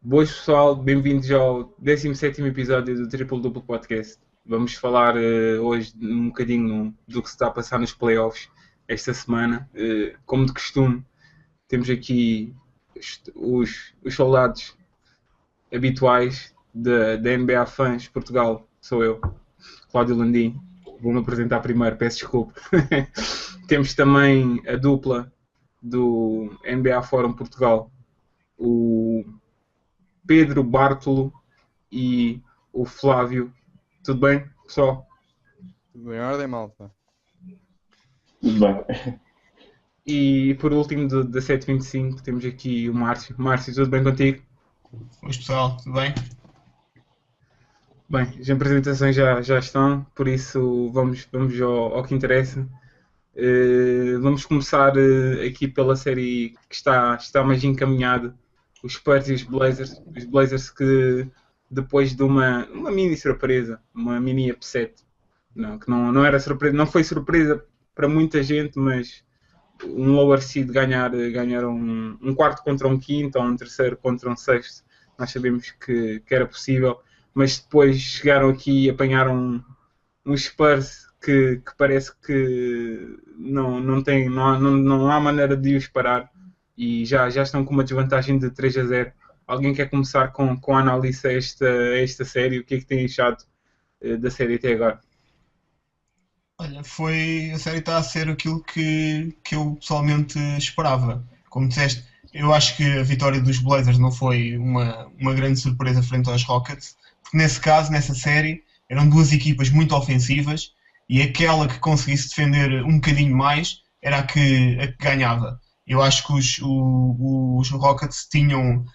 Boas pessoal, bem-vindos ao 17º episódio do Triple Duplo Podcast. Vamos falar hoje um bocadinho do que se está a passar nos playoffs esta semana. Como de costume, temos aqui os soldados habituais da NBA Fãs Portugal. Sou eu, Cláudio Landim. Vou-me apresentar primeiro, peço desculpa. Temos também a dupla do NBA Fórum Portugal, o Pedro Bartolo e o Flávio. Tudo bem, pessoal? Tudo em ordem, malta? Tudo bem. E por último, da 725, temos aqui o Márcio. Márcio, tudo bem contigo? Oi pessoal, tudo bem? Bem, as apresentações já estão, por isso vamos ao que interessa. Vamos começar aqui pela série que está mais encaminhada. Os Spurs e os Blazers que depois de uma mini surpresa, uma mini upset, que não era surpresa, não foi surpresa para muita gente, mas um lower seed ganharam um quarto contra um quinto, ou um terceiro contra um sexto, nós sabemos que era possível, mas depois chegaram aqui e apanharam um Spurs que parece que não há maneira de os parar. E já estão com uma desvantagem de 3-0. Alguém quer começar com a análise a esta série? O que é que tem achado da série até agora? Olha, a série está a ser aquilo que eu pessoalmente esperava. Como disseste, eu acho que a vitória dos Blazers não foi uma grande surpresa frente aos Rockets, porque nesse caso, nessa série, eram duas equipas muito ofensivas e aquela que conseguisse defender um bocadinho mais era a que ganhava. Eu acho que os Rockets tinham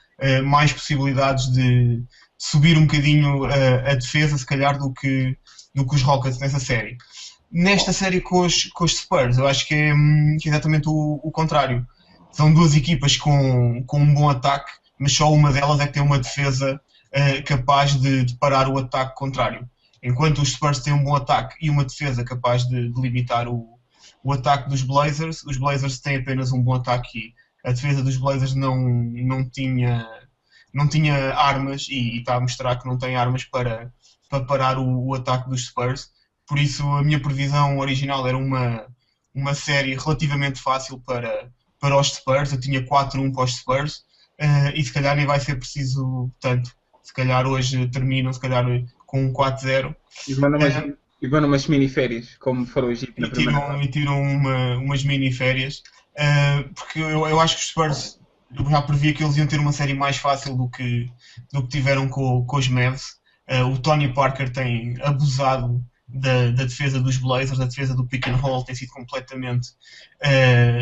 mais possibilidades de subir um bocadinho a defesa, se calhar, do que os Rockets nessa série. Nesta série com os Spurs, eu acho que é exatamente o contrário. São duas equipas com um bom ataque, mas só uma delas é que tem uma defesa capaz de parar o ataque contrário. Enquanto os Spurs têm um bom ataque e uma defesa capaz de limitar o ataque dos Blazers, os Blazers têm apenas um bom ataque e a defesa dos Blazers não tinha armas e está a mostrar que não tem armas para parar o ataque dos Spurs. Por isso a minha previsão original era uma série relativamente fácil para os Spurs. Eu tinha 4-1 para os Spurs e se calhar nem vai ser preciso tanto. Se calhar hoje terminam com um 4-0. E vão numas mini-férias, como foram hoje na primeira. E tiram umas mini-férias, porque eu acho que os Spurs, eu já previa que eles iam ter uma série mais fácil do que tiveram com os Mavs. O Tony Parker tem abusado da defesa dos Blazers, a defesa do pick and roll tem sido completamente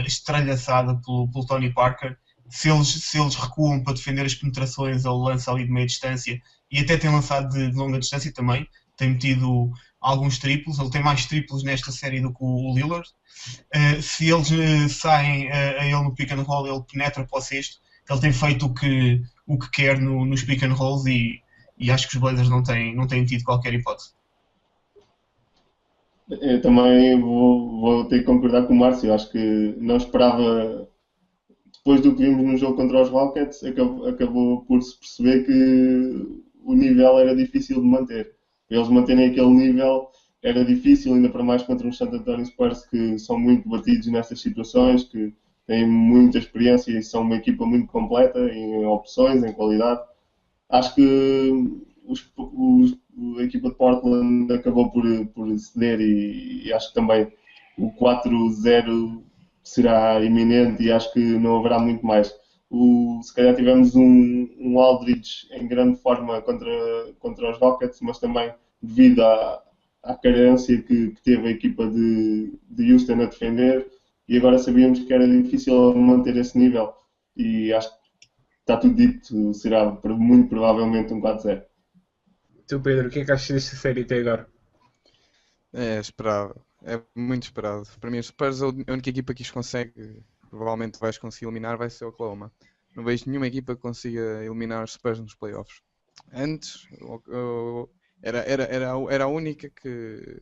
estralhaçada pelo Tony Parker. Se eles recuam para defender as penetrações, ele lança ali de meia distância e até tem lançado de longa distância também. Tem metido alguns triplos, ele tem mais triplos nesta série do que o Lillard. Se eles saem a ele no pick and roll, ele penetra para o cesto. Ele tem feito o que quer nos pick and rolls e acho que os Blazers não têm tido qualquer hipótese. Eu também vou ter que concordar com o Márcio. Acho que não esperava, depois do que vimos no jogo contra os Rockets, acabou por se perceber que o nível era difícil de manter. Eles manterem aquele nível era difícil, ainda para mais contra os San Antonio Spurs, que são muito batidos nestas situações, que têm muita experiência e são uma equipa muito completa em opções, em qualidade. Acho que a equipa de Portland acabou por ceder e acho que também o 4-0 será iminente e acho que não haverá muito mais. Se calhar tivemos um Aldridge em grande forma contra os Rockets, mas também devido à carência que teve a equipa de Houston a defender, e agora sabíamos que era difícil manter esse nível e acho que está tudo dito, será muito provavelmente um 4-0. Tu, Pedro, o que é que achas desta série até agora? É esperável. É muito esperado. Para mim, os Spurs, a única equipa que os consegue, provavelmente vais conseguir eliminar, vai ser o Oklahoma. Não vejo nenhuma equipa que consiga eliminar os Spurs nos playoffs. Antes, era a única que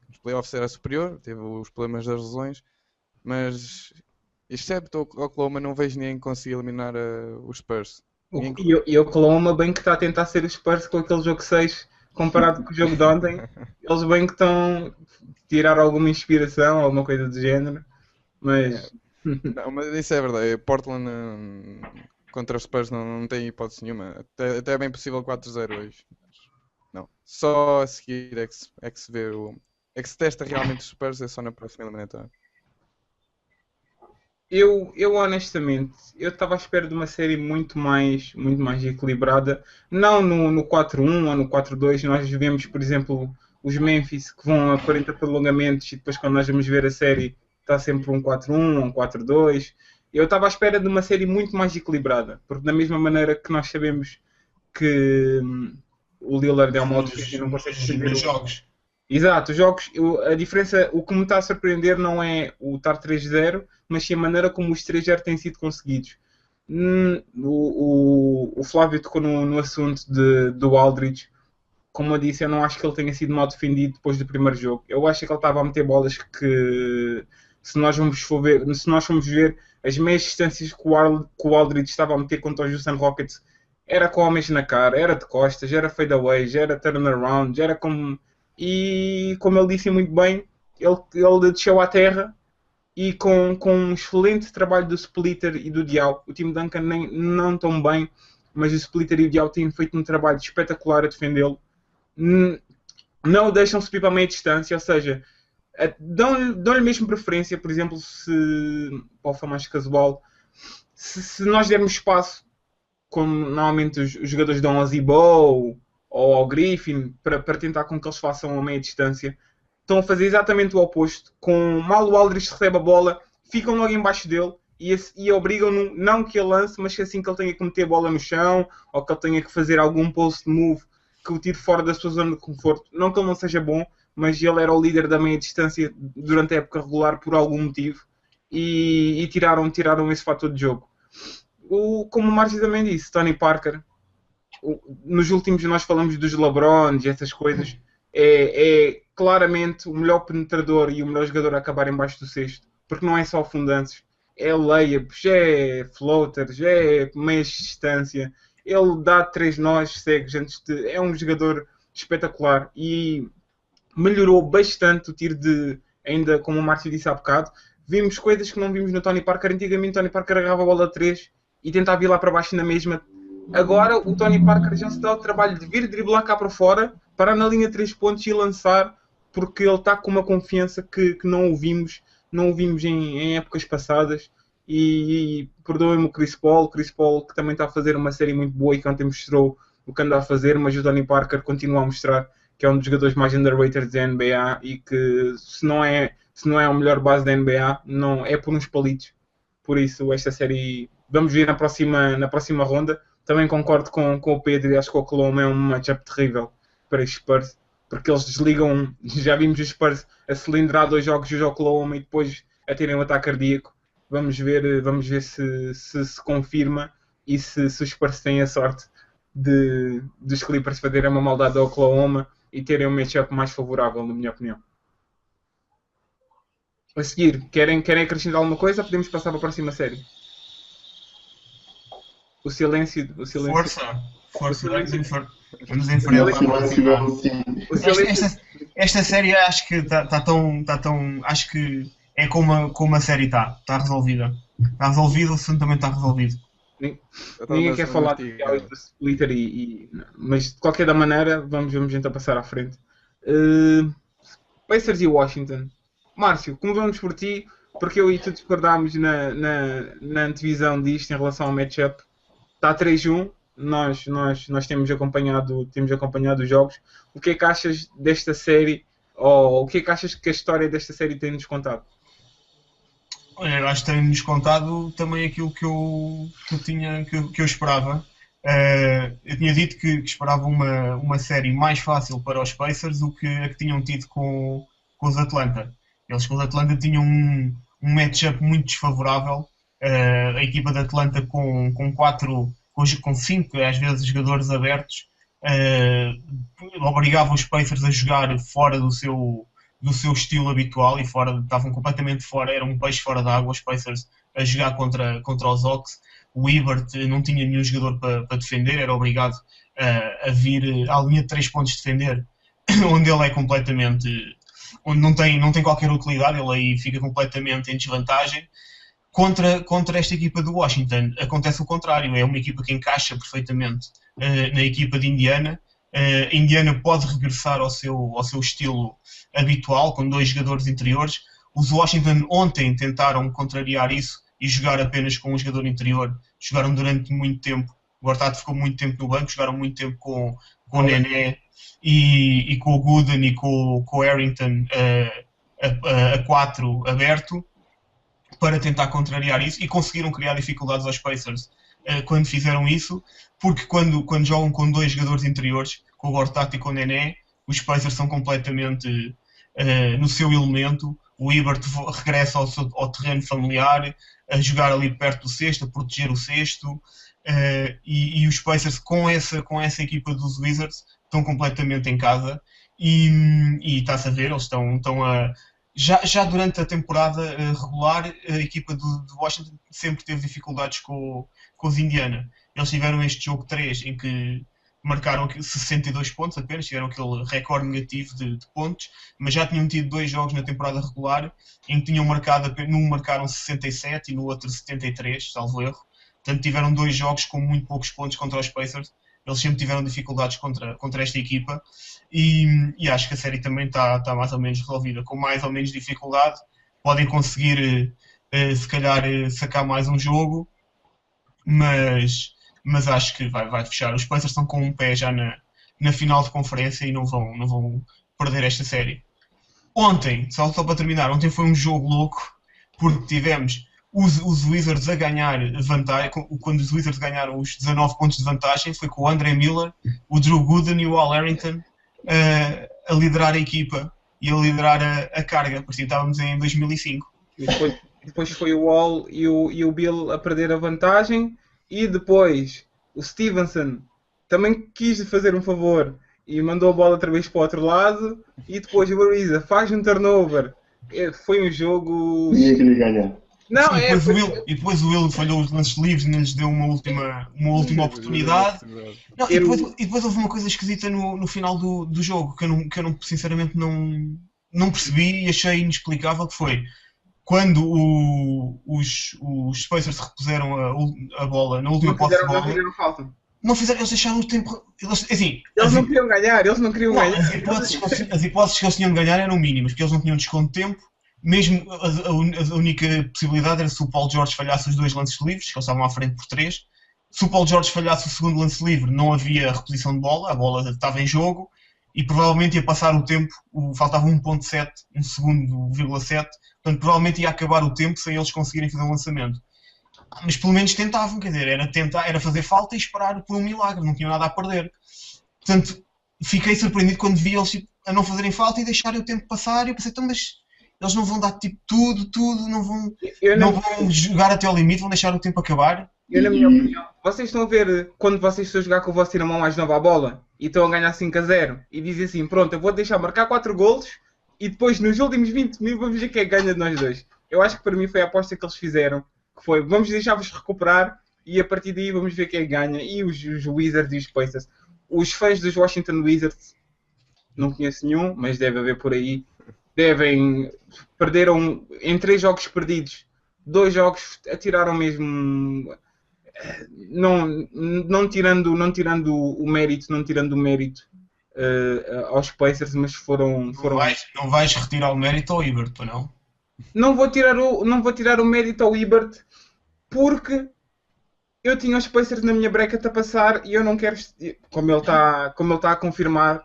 nos playoffs era superior, teve os problemas das lesões, mas excepto o Oklahoma, não vejo ninguém que consiga eliminar os Spurs. E o Oklahoma bem que está a tentar ser os Spurs com aquele jogo 6 comparado com o jogo de ontem. Eles bem que estão a tirar alguma inspiração, alguma coisa do género. Mas Não, mas isso é verdade. Portland contra os Spurs não tem hipótese nenhuma. Até é bem possível 4-0 hoje. Não. Só a seguir é que se vê é que se testa realmente os Spurs, é só na próxima eliminatória. eu honestamente, eu estava à espera de uma série muito mais equilibrada. Não no 4-1 ou no 4-2. Nós vemos, por exemplo, os Memphis que vão a 40 prolongamentos e depois quando nós vamos ver a série está sempre um 4-1 ou um 4-2. Eu estava à espera de uma série muito mais equilibrada, porque da mesma maneira que nós sabemos que o Lillard é uma autodefesa e não consegue defender Nos jogos. Exato, os jogos, a diferença, o que me está a surpreender não é o estar 3-0, mas sim a maneira como os 3-0 têm sido conseguidos. O Flávio tocou no assunto do Aldridge. Como eu disse, eu não acho que ele tenha sido mal defendido depois do primeiro jogo. Eu acho que ele estava a meter bolas que, se nós formos ver as meias distâncias que o Aldridge estava a meter contra os Houston Rockets, era com homens na cara, era de costas, era fadeaways, era turnaround, era como... E como ele disse muito bem, ele desceu à terra e com um excelente trabalho do Splitter e do Diaw. O time Duncan não tão bem, mas o Splitter e o Diaw têm feito um trabalho espetacular a defendê-lo. Não o deixam subir para a meia distância, ou seja, dão-lhe mesmo preferência. Por exemplo, se para o mais casual, se nós dermos espaço, como normalmente os jogadores dão ao Zibo ou ao Griffin, para tentar com que eles façam a meia distância, estão a fazer exatamente o oposto. Com mal o Aldridge recebe a bola, ficam logo embaixo dele e obrigam-no, não que ele lance, mas que assim que ele tenha que meter a bola no chão ou que ele tenha que fazer algum post move que o tire fora da sua zona de conforto. Não que ele não seja bom, mas ele era o líder da meia distância durante a época regular por algum motivo e tiraram esse fator de jogo. Como o Márcio também disse, Tony Parker, nos últimos nós falamos dos LeBrons e essas coisas, é claramente o melhor penetrador e o melhor jogador a acabar em baixo do cesto, porque não é só fundanços, é layups, é floaters, é meias distância, ele dá 3 nós cegos é um jogador espetacular e melhorou bastante o tiro ainda como o Márcio disse há bocado, vimos coisas que não vimos no Tony Parker. Antigamente o Tony Parker agarrava a bola a 3 e tentava ir lá para baixo na mesma. Agora o Tony Parker já se dá o trabalho de vir driblar cá para fora, parar na linha 3 pontos e lançar, porque ele está com uma confiança que não o vimos em épocas passadas. E perdoem-me o Chris Paul que também está a fazer uma série muito boa e que ontem mostrou o que anda a fazer, mas o Tony Parker continua a mostrar que é um dos jogadores mais underrated da NBA e que se não é o melhor base da NBA, não é por uns palitos. Por isso esta série vamos ver na próxima ronda. Também concordo com o Pedro e acho que o Oklahoma é um matchup terrível para os Spurs, porque eles desligam, já vimos os Spurs a cilindrar 2 jogos de Oklahoma e depois a terem um ataque cardíaco. Vamos ver se confirma e se os Spurs têm a sorte dos Clippers fazerem uma maldade ao Oklahoma e terem um matchup mais favorável, na minha opinião. A seguir, querem acrescentar alguma coisa? Podemos passar para a próxima série. O silêncio. Força. Vamos em frente. Esta série acho que está tão. Acho que é como a série está resolvida. Está resolvido, o assunto também está resolvido. Ninguém quer falar do Twitter mas de qualquer maneira vamos então passar à frente. Pacers e Washington. Márcio, como vamos por ti? Porque eu e tu discordámos na antevisão disto em relação ao matchup. Está 3-1, nós temos acompanhado os jogos. O que é que achas desta série? Ou o que é que achas que a história desta série tem-nos contado? Olha, eu acho que tem-nos contado também aquilo que eu esperava. Eu tinha dito que esperava uma série mais fácil para os Pacers do que a que tinham tido com com os Atlanta. Eles com os Atlanta tinham um matchup muito desfavorável. A equipa de Atlanta com 5 às vezes jogadores abertos obrigava os Pacers a jogar fora do seu estilo habitual e estavam completamente fora, era um peixe fora d'água os Pacers a jogar contra os Hawks. O Hibbert não tinha nenhum jogador para defender, era obrigado a vir à linha de 3 pontos defender, onde ele é completamente, onde não tem qualquer utilidade, ele aí fica completamente em desvantagem. Contra esta equipa do Washington acontece o contrário, é uma equipa que encaixa perfeitamente na equipa de Indiana. Indiana pode regressar ao seu estilo habitual, com 2 jogadores interiores. Os Washington ontem tentaram contrariar isso e jogar apenas com um jogador interior. Jogaram durante muito tempo, o Gortat ficou muito tempo no banco, jogaram muito tempo com o Nené e com o Gooden e com o Harrington a 4 aberto, para tentar contrariar isso, e conseguiram criar dificuldades aos Pacers quando fizeram isso, porque quando jogam com 2 jogadores interiores, com o Gortat e com o Nené, os Pacers são completamente no seu elemento. O Hibbert regressa ao terreno familiar, a jogar ali perto do cesto, a proteger o cesto, e os Pacers com essa equipa dos Wizards estão completamente em casa, e está-se a ver, eles estão a... Já durante a temporada regular, a equipa de Washington sempre teve dificuldades com os Indiana. Eles tiveram este jogo 3 em que marcaram 62 pontos apenas, tiveram aquele recorde negativo de pontos, mas já tinham tido 2 jogos na temporada regular em que tinham marcado, num marcaram 67 e no outro 73, salvo erro. Portanto, tiveram 2 jogos com muito poucos pontos contra os Pacers. Eles sempre tiveram dificuldades contra esta equipa, e acho que a série também está mais ou menos resolvida. Com mais ou menos dificuldade, podem conseguir se calhar sacar mais um jogo, mas acho que vai fechar. Os Pacers estão com um pé já na final de conferência e não vão perder esta série. Ontem, só para terminar, ontem foi um jogo louco, porque tivemos os Wizards a ganhar vantagem. Quando os Wizards ganharam os 19 pontos de vantagem, foi com o Andre Miller, o Drew Gooden e o Al Harrington a liderar a equipa e a liderar a carga. Por isso estávamos em 2005. E depois foi o Al e o Bill a perder a vantagem, e depois o Stevenson também quis fazer um favor e mandou a bola outra vez para o outro lado, e depois o Ariza faz um turnover. Foi um jogo... Ninguém queria ganhar. Não, e depois o Will falhou os lances livres e não lhes deu uma última oportunidade. Não, e depois houve uma coisa esquisita no final do jogo que eu não, sinceramente não percebi e achei inexplicável, que foi quando os Pacers repuseram a bola na última posse de bola. Não fizeram, eles deixaram o tempo. Eles não queriam ganhar, eles não queriam ganhar. As hipóteses que eles tinham de ganhar eram mínimas, porque eles não tinham desconto de tempo. Mesmo a única possibilidade era se o Paul George falhasse os 2 lances livres, que eles estavam à frente por 3. Se o Paul George falhasse o segundo lance livre, não havia reposição de bola, a bola estava em jogo e provavelmente ia passar o tempo, faltava 1.7, 1 segundo, 0,7, portanto provavelmente ia acabar o tempo sem eles conseguirem fazer um lançamento. Mas pelo menos tentavam, quer dizer, era fazer falta e esperar por um milagre, não tinham nada a perder. Portanto, fiquei surpreendido quando vi eles a não fazerem falta e deixarem o tempo passar, e eu pensei, então, mas eles não vão dar tipo tudo, não vão jogar até ao limite, vão deixar o tempo acabar. Na minha opinião, vocês estão a ver quando vocês estão a jogar com o vosso irmão mais novo à bola e estão a ganhar 5-0 e dizem assim, pronto, eu vou deixar marcar 4 golos e depois nos últimos 20 mil vamos ver quem é que ganha de nós dois. Eu acho que para mim foi a aposta que eles fizeram, que foi, vamos deixar-vos recuperar e a partir daí vamos ver quem é que ganha. E os Wizards e os Pacers. Os fãs dos Washington Wizards, não conheço nenhum, mas deve haver por aí, perderam em 3 jogos perdidos, 2 jogos atiraram mesmo, não tirando o mérito aos Pacers, mas foram... Não vais retirar o mérito ao Hibbert, não? Não vou tirar o mérito ao Hibbert, porque eu tinha os Pacers na minha bracket a passar e eu não quero, como ele está a confirmar,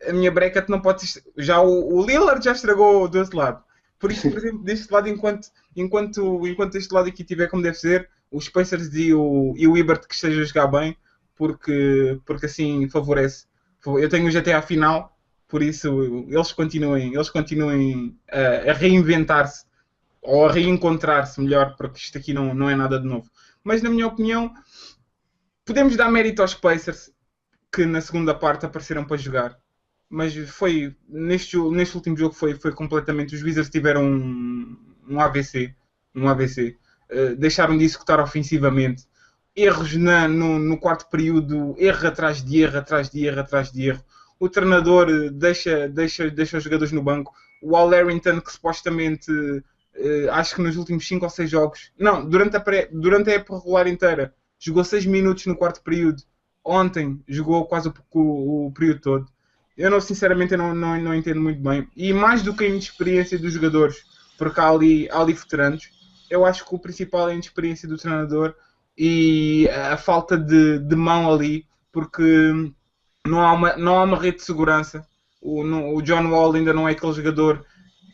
a minha bracket não pode ser... Já o Lillard já estragou do outro lado. Por isso, por exemplo, deste lado, enquanto este lado aqui tiver como deve ser, os Pacers e o Hibbert que esteja a jogar bem, porque assim favorece. Eu tenho o GTA final por isso eles continuem a reinventar-se ou a reencontrar-se melhor, porque isto aqui não é nada de novo. Mas na minha opinião, podemos dar mérito aos Pacers que na segunda parte apareceram para jogar. Mas foi neste último jogo foi completamente. Os Wizards tiveram um AVC. Deixaram de executar ofensivamente. Erros no quarto período, erro atrás de erro, atrás de erro, atrás de erro. O treinador deixa os jogadores no banco. O Al Harrington, que supostamente acho que nos últimos 5 ou 6 jogos, não, durante a época regular inteira, jogou 6 minutos no quarto período. Ontem jogou quase o período todo. Eu sinceramente não entendo muito bem. E mais do que a inexperiência dos jogadores, porque há ali veteranos, eu acho que o principal é a inexperiência do treinador e a falta de mão ali, porque não há uma rede de segurança. O John Wall ainda não é aquele jogador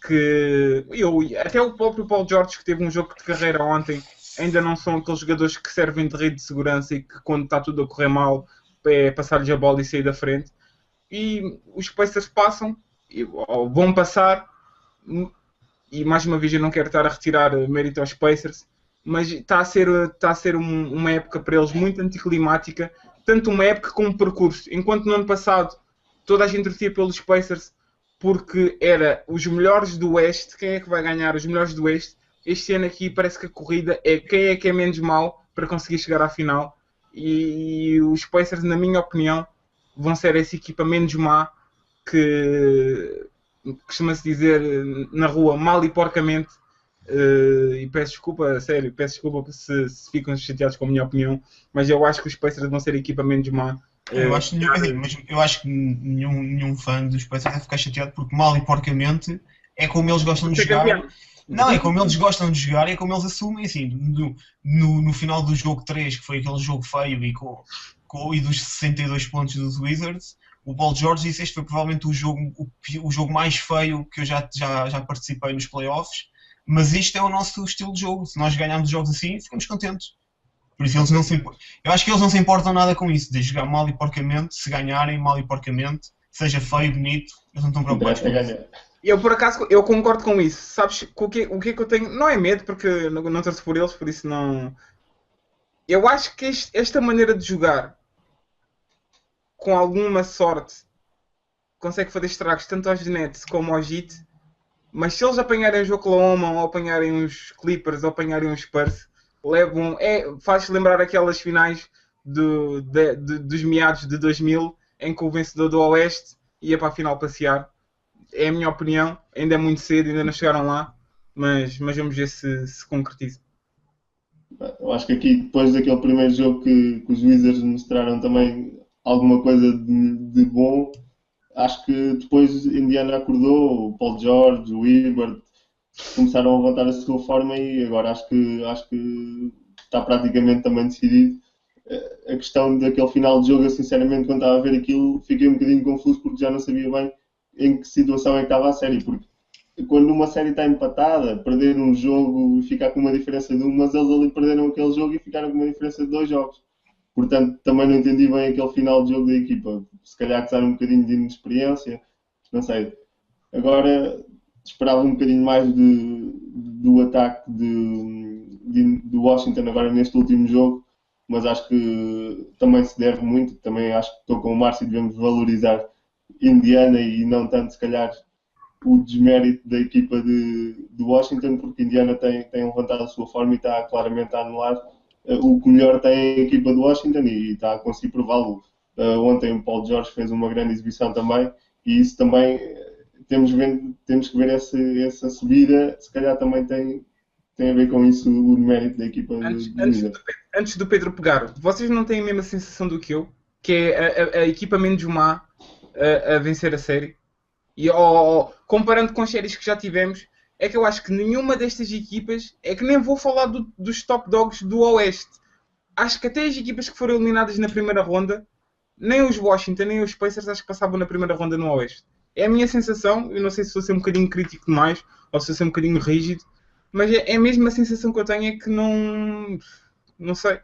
que... até o próprio Paul George, que teve um jogo de carreira ontem, ainda não são aqueles jogadores que servem de rede de segurança e que quando está tudo a correr mal é passar-lhes a bola e sair da frente. E os Pacers passam, ou vão passar, e mais uma vez eu não quero estar a retirar mérito aos Pacers, mas está a ser uma época para eles muito anticlimática, tanto uma época como um percurso. Enquanto no ano passado toda a gente torcia pelos Pacers porque era os melhores do Oeste, quem é que vai ganhar os melhores do Oeste? Este ano aqui parece que a corrida é quem é que é menos mau para conseguir chegar à final, e os Pacers, na minha opinião, vão ser essa equipa menos má que costuma-se dizer na rua mal e porcamente, e peço desculpa, sério, peço desculpa se ficam chateados com a minha opinião, mas eu acho que os Pacers vão ser a equipa menos má. Eu acho que nenhum fã dos Pacers vai ficar chateado, porque mal e porcamente é como eles gostam de jogar. Não, é como eles gostam de jogar e é como eles assumem, assim, no final do jogo 3, que foi aquele jogo feio e dos 62 pontos dos Wizards, o Paul George disse: este foi provavelmente o jogo mais feio que eu já participei nos playoffs, mas isto é o nosso estilo de jogo. Se nós ganharmos jogos assim, ficamos contentes. Por isso eu acho que eles não se importam nada com isso, de jogar mal e porcamente, se ganharem mal e porcamente, seja feio, bonito, eles não estão preocupados com isso. Eu, por acaso, eu concordo com isso. Sabes o que é que eu tenho? Não é medo, porque não torço por eles, por isso não... Eu acho que esta maneira de jogar, com alguma sorte, consegue fazer estragos tanto aos Nets como aos Heat, mas se eles apanharem os Oklahoma, ou apanharem os Clippers, ou apanharem os Spurs, faz lembrar aquelas finais dos meados de 2000, em que o vencedor do Oeste ia para a final passear. É a minha opinião, ainda é muito cedo, ainda não chegaram lá, mas vamos ver se concretiza. Eu acho que aqui, depois daquele primeiro jogo que os Wizards mostraram também alguma coisa de bom, acho que depois Indiana acordou, o Paul George, o Hibbert, começaram a levantar a sua forma e agora acho que está praticamente também decidido. A questão daquele final de jogo, eu sinceramente, quando estava a ver aquilo, fiquei um bocadinho confuso porque já não sabia bem em que situação é que estava a série, porque quando uma série está empatada, perder um jogo e ficar com uma diferença de um, mas eles ali perderam aquele jogo e ficaram com uma diferença de 2 jogos. Portanto, também não entendi bem aquele final de jogo da equipa. Se calhar que um bocadinho de inexperiência, não sei. Agora, esperava um bocadinho mais do ataque do Washington agora neste último jogo, mas acho que também se deve muito. Também acho que estou com o Márcio e devemos valorizar Indiana e não tanto, se calhar, o desmérito da equipa de Washington, porque Indiana tem levantado a sua forma e está claramente a anular o que melhor tem a equipa de Washington e está a conseguir prová-lo. Ontem o Paul George fez uma grande exibição também e isso também temos que ver essa subida, se calhar também tem a ver com isso o mérito da equipa de Wizards. Antes do Pedro pegar, vocês não têm a mesma sensação do que eu, que é a equipa menos má a vencer a série? E comparando com as séries que já tivemos, é que eu acho que nenhuma destas equipas, é que nem vou falar dos top dogs do Oeste. Acho que até as equipas que foram eliminadas na primeira ronda, nem os Washington, nem os Pacers, acho que passavam na primeira ronda no Oeste. É a minha sensação, eu não sei se vou ser um bocadinho crítico demais, ou se vou ser um bocadinho rígido, mas é mesmo a sensação que eu tenho, é que não sei.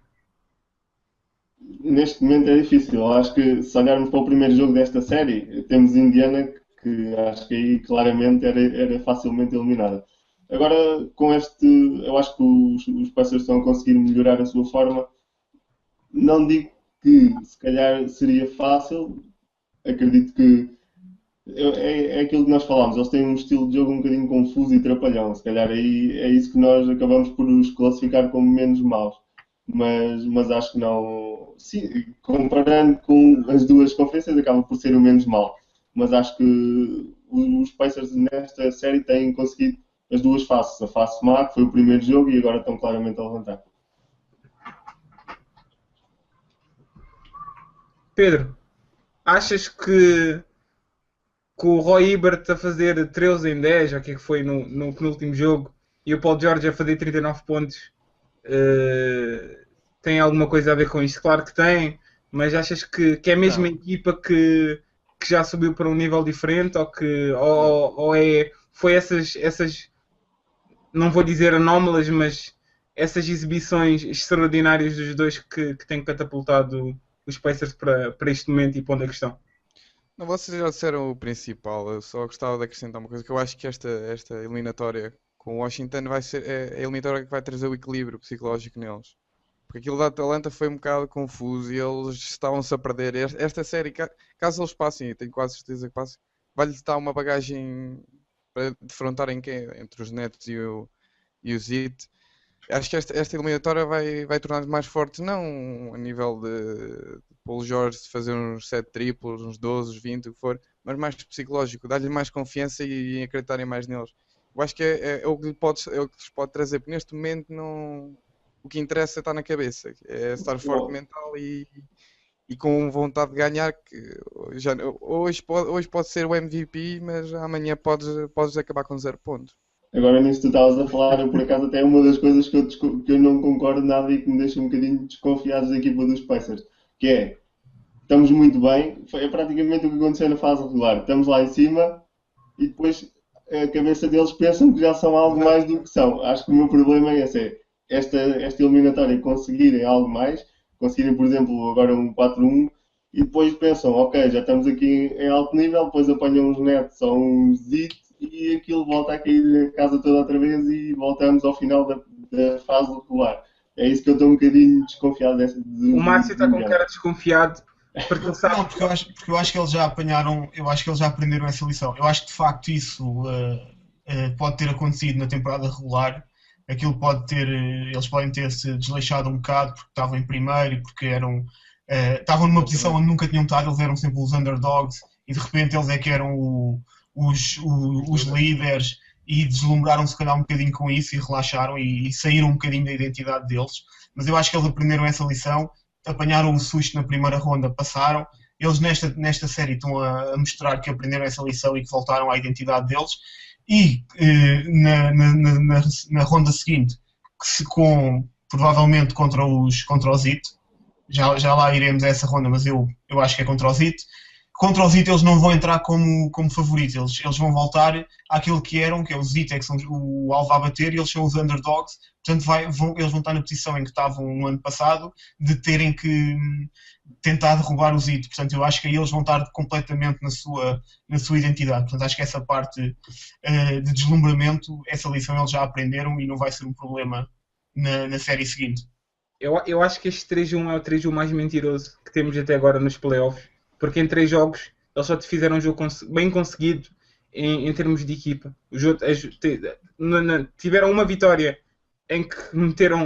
Neste momento é difícil. Eu acho que se olharmos para o primeiro jogo desta série, temos Indiana que acho que aí claramente era facilmente eliminada. Agora, com este, eu acho que os Pacers estão a conseguir melhorar a sua forma. Não digo que se calhar seria fácil, acredito que é aquilo que nós falámos, eles têm um estilo de jogo um bocadinho confuso e trapalhão, se calhar aí é isso que nós acabamos por os classificar como menos maus, mas acho que não, sim, comparando com as duas conferências acaba por ser o menos mau, mas acho que os Pacers nesta série têm conseguido as duas faces, a face má, que foi o primeiro jogo e agora estão claramente a levantar. Pedro, achas que com o Roy Hibbert a fazer 13 em 10, o que é que foi no penúltimo jogo, e o Paul George a fazer 39 pontos, tem alguma coisa a ver com isto? Claro que tem, mas achas que é a mesma equipa que já subiu para um nível diferente, foi essas, não vou dizer anómalas, mas essas exibições extraordinárias dos dois que têm catapultado os Pacers para este momento e para onde é que estão? Não, vocês já disseram o principal, eu só gostava de acrescentar uma coisa, que eu acho que esta eliminatória com o Washington vai ser a eliminatória que vai trazer o equilíbrio psicológico neles. Porque aquilo da Atlanta foi um bocado confuso e eles estavam-se a perder. Esta série, caso eles passem, e tenho quase certeza que passem, vai-lhes dar uma bagagem para defrontarem entre os Nets e o Heat. Acho que esta eliminatória vai tornar-nos mais fortes, não a nível de Paul George fazer uns 7 triplos, uns 12, uns 20, o que for, mas mais psicológico, dar-lhes mais confiança e acreditarem mais neles. Eu acho que é o que lhes pode trazer, porque neste momento o que interessa está na cabeça, é estar forte mental e com vontade de ganhar, que hoje pode ser o MVP, mas amanhã podes acabar com 0 pontos. Agora nisso que tu estavas a falar, eu por acaso até é uma das coisas que eu não concordo nada e que me deixa um bocadinho desconfiado da equipa dos Pacers, que é, estamos muito bem, é praticamente o que aconteceu na fase regular, estamos lá em cima e depois a cabeça deles pensam que já são algo mais do que são. Acho que o meu problema é esse, esta eliminatória conseguirem algo mais, conseguirem por exemplo agora um 4-1 e depois pensam, ok, já estamos aqui em alto nível, depois apanham uns Nets ou uns Heat e aquilo volta a cair a casa toda outra vez e voltamos ao final da fase regular. É isso que eu estou um bocadinho desconfiado o Márcio está com cara desconfiado porque ele sabe. Não, porque eu acho que eles já apanharam, eu acho que eles já aprenderam essa lição. Eu acho que de facto isso pode ter acontecido na temporada regular. Aquilo eles podem ter se desleixado um bocado porque estavam em primeiro e porque estavam numa posição onde nunca tinham estado, eles eram sempre os underdogs e de repente eles é que eram os líderes e deslumbraram se calhar um bocadinho com isso e relaxaram e saíram um bocadinho da identidade deles, mas eu acho que eles aprenderam essa lição, apanharam o susto na primeira ronda, passaram, eles nesta série estão a mostrar que aprenderam essa lição e que voltaram à identidade deles e na ronda seguinte, provavelmente contra os Heat, já lá iremos a essa ronda, mas eu acho que é contra os Heat. Contra os Heat eles não vão entrar como favoritos, eles vão voltar àquilo que eram, que é os Heat, que são o alvo a bater e eles são os underdogs, portanto eles vão estar na posição em que estavam no ano passado de terem que tentar derrubar os Heat, portanto eu acho que aí eles vão estar completamente na sua identidade, portanto acho que essa parte de deslumbramento, essa lição eles já aprenderam e não vai ser um problema na série seguinte. Eu acho que este 3-1 é o 3-1 mais mentiroso que temos até agora nos playoffs. Porque em 3 jogos eles só te fizeram um jogo bem conseguido em termos de equipa. Tiveram uma vitória em que meteram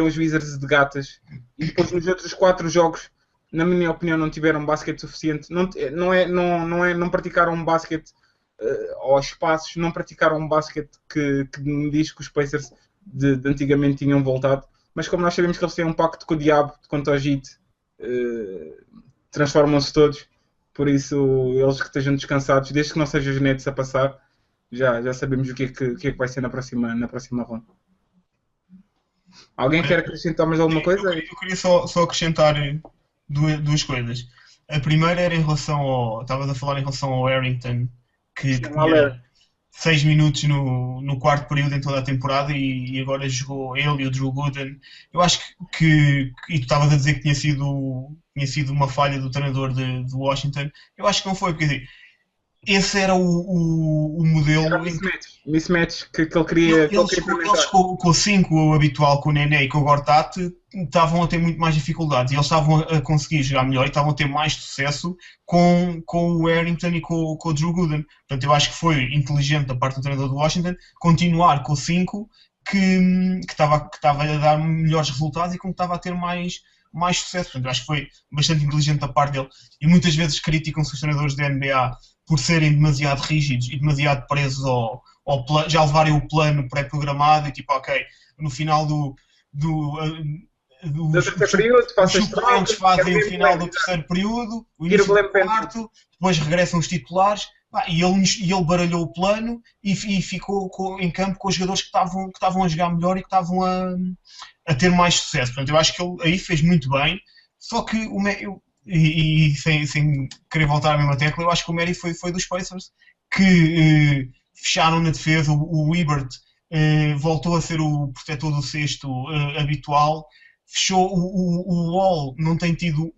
os Wizards de gatas e depois nos outros 4 jogos, na minha opinião, não tiveram basquete suficiente. Não praticaram um basquete aos espaços, não praticaram um basquete que me diz que os Pacers de antigamente tinham voltado. Mas como nós sabemos que eles têm um pacto com o diabo quanto ao Heat, transformam-se todos, por isso eles que estejam descansados, desde que não sejam os Nets a passar, já sabemos o que é que vai ser na próxima ronda. Alguém quer acrescentar mais alguma coisa? Eu queria só acrescentar duas coisas. A primeira era em relação estavas a falar em relação ao Harrington, que tinha 6 minutos no quarto período em toda a temporada e agora jogou ele e o Drew Gooden. Eu acho que e tu estavas a dizer que tinha sido uma falha do treinador de Washington. Eu acho que não foi, porque esse era o modelo Era em que mismatch que ele queria eles implementar. com o 5 o habitual, com o Nené e com o Gortat, estavam a ter muito mais dificuldades e eles estavam a conseguir jogar melhor e estavam a ter mais sucesso com o Warrington e com o Drew Gooden. Portanto, eu acho que foi inteligente da parte do treinador do Washington continuar com o 5 que estava a dar melhores resultados e com que estava a ter mais sucesso. Portanto, eu acho que foi bastante inteligente da parte dele. E muitas vezes criticam-se os treinadores da NBA por serem demasiado rígidos e demasiado presos ao plano, já levarem o plano pré-programado e tipo, ok, no final Do terceiro período, os faças suplentes trocas, fazem o final do terceiro período, o Tira o início do Glenn Payton. quarto, depois regressam os titulares. E ele baralhou o plano e ficou em campo com os jogadores que estavam a jogar melhor e que estavam a ter mais sucesso. Portanto, eu acho que ele aí fez muito bem. Só que sem querer voltar à mesma tecla, eu acho que o mérito foi dos Pacers que fecharam na defesa. O Hibbert voltou a ser o protetor do cesto habitual. Fechou o Wall, não tem tido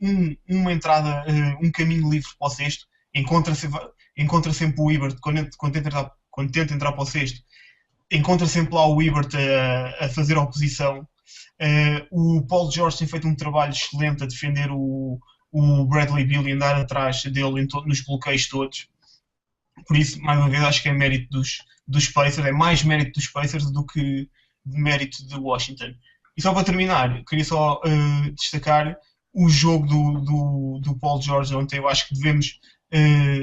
uma entrada, um caminho livre para o cesto. Encontra sempre o Hibbert quando tenta entrar para o cesto. Encontra sempre lá o Hibbert a fazer oposição. O Paul George tem feito um trabalho excelente a defender o Bradley Beal e andar atrás dele nos bloqueios todos. Por isso, mais uma vez, acho que é mérito dos Pacers, é mais mérito dos Pacers do que de mérito de Washington. E só para terminar, queria só destacar o jogo do Paul George ontem. Eu acho que devemos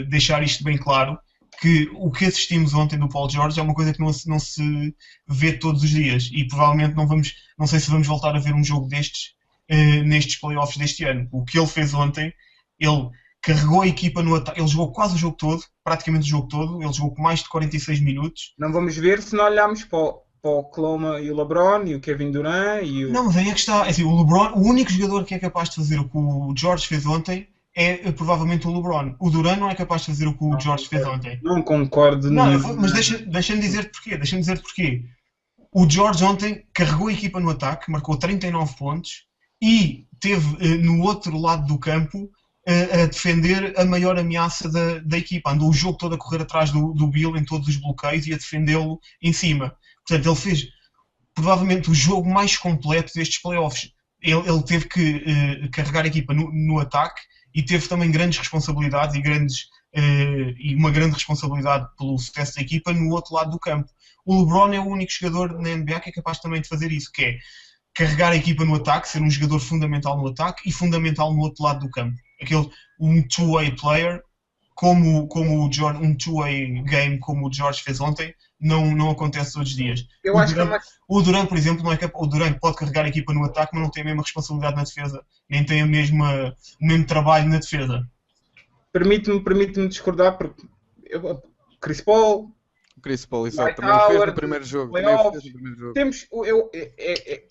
deixar isto bem claro, que o que assistimos ontem do Paul George é uma coisa que não se vê todos os dias e provavelmente não sei se vamos voltar a ver um jogo destes nestes playoffs deste ano. O que ele fez ontem, ele carregou a equipa no ataque, ele jogou quase o jogo todo, praticamente o jogo todo, ele jogou com mais de 46 minutos. Não vamos ver se não olharmos para o Oklahoma e o LeBron e o Kevin Durant e o... Não, mas aí é que está, assim, o LeBron, o único jogador que é capaz de fazer o que o George fez ontem é provavelmente o LeBron. O Durant não é capaz de fazer o que o George fez ontem. Não concordo. Mas deixa-me dizer porquê. O George ontem carregou a equipa no ataque, marcou 39 pontos e teve no outro lado do campo a defender a maior ameaça da equipa. Andou o jogo todo a correr atrás do Beal em todos os bloqueios e a defendê-lo em cima. Portanto, ele fez provavelmente o jogo mais completo destes playoffs. Ele teve que carregar a equipa no ataque e teve também grandes responsabilidades e uma grande responsabilidade pelo sucesso da equipa no outro lado do campo. O LeBron é o único jogador na NBA que é capaz também de fazer isso, que é carregar a equipa no ataque, ser um jogador fundamental no ataque e fundamental no outro lado do campo. Um two-way player, como o George, um two-way game como o George fez ontem, não acontece todos os dias. O Durant, por exemplo, o Durant pode carregar a equipa no ataque, mas não tem a mesma responsabilidade na defesa, nem tem o mesmo trabalho na defesa. Permite-me discordar, porque Chris Paul, exato, também fez no primeiro jogo. Temos,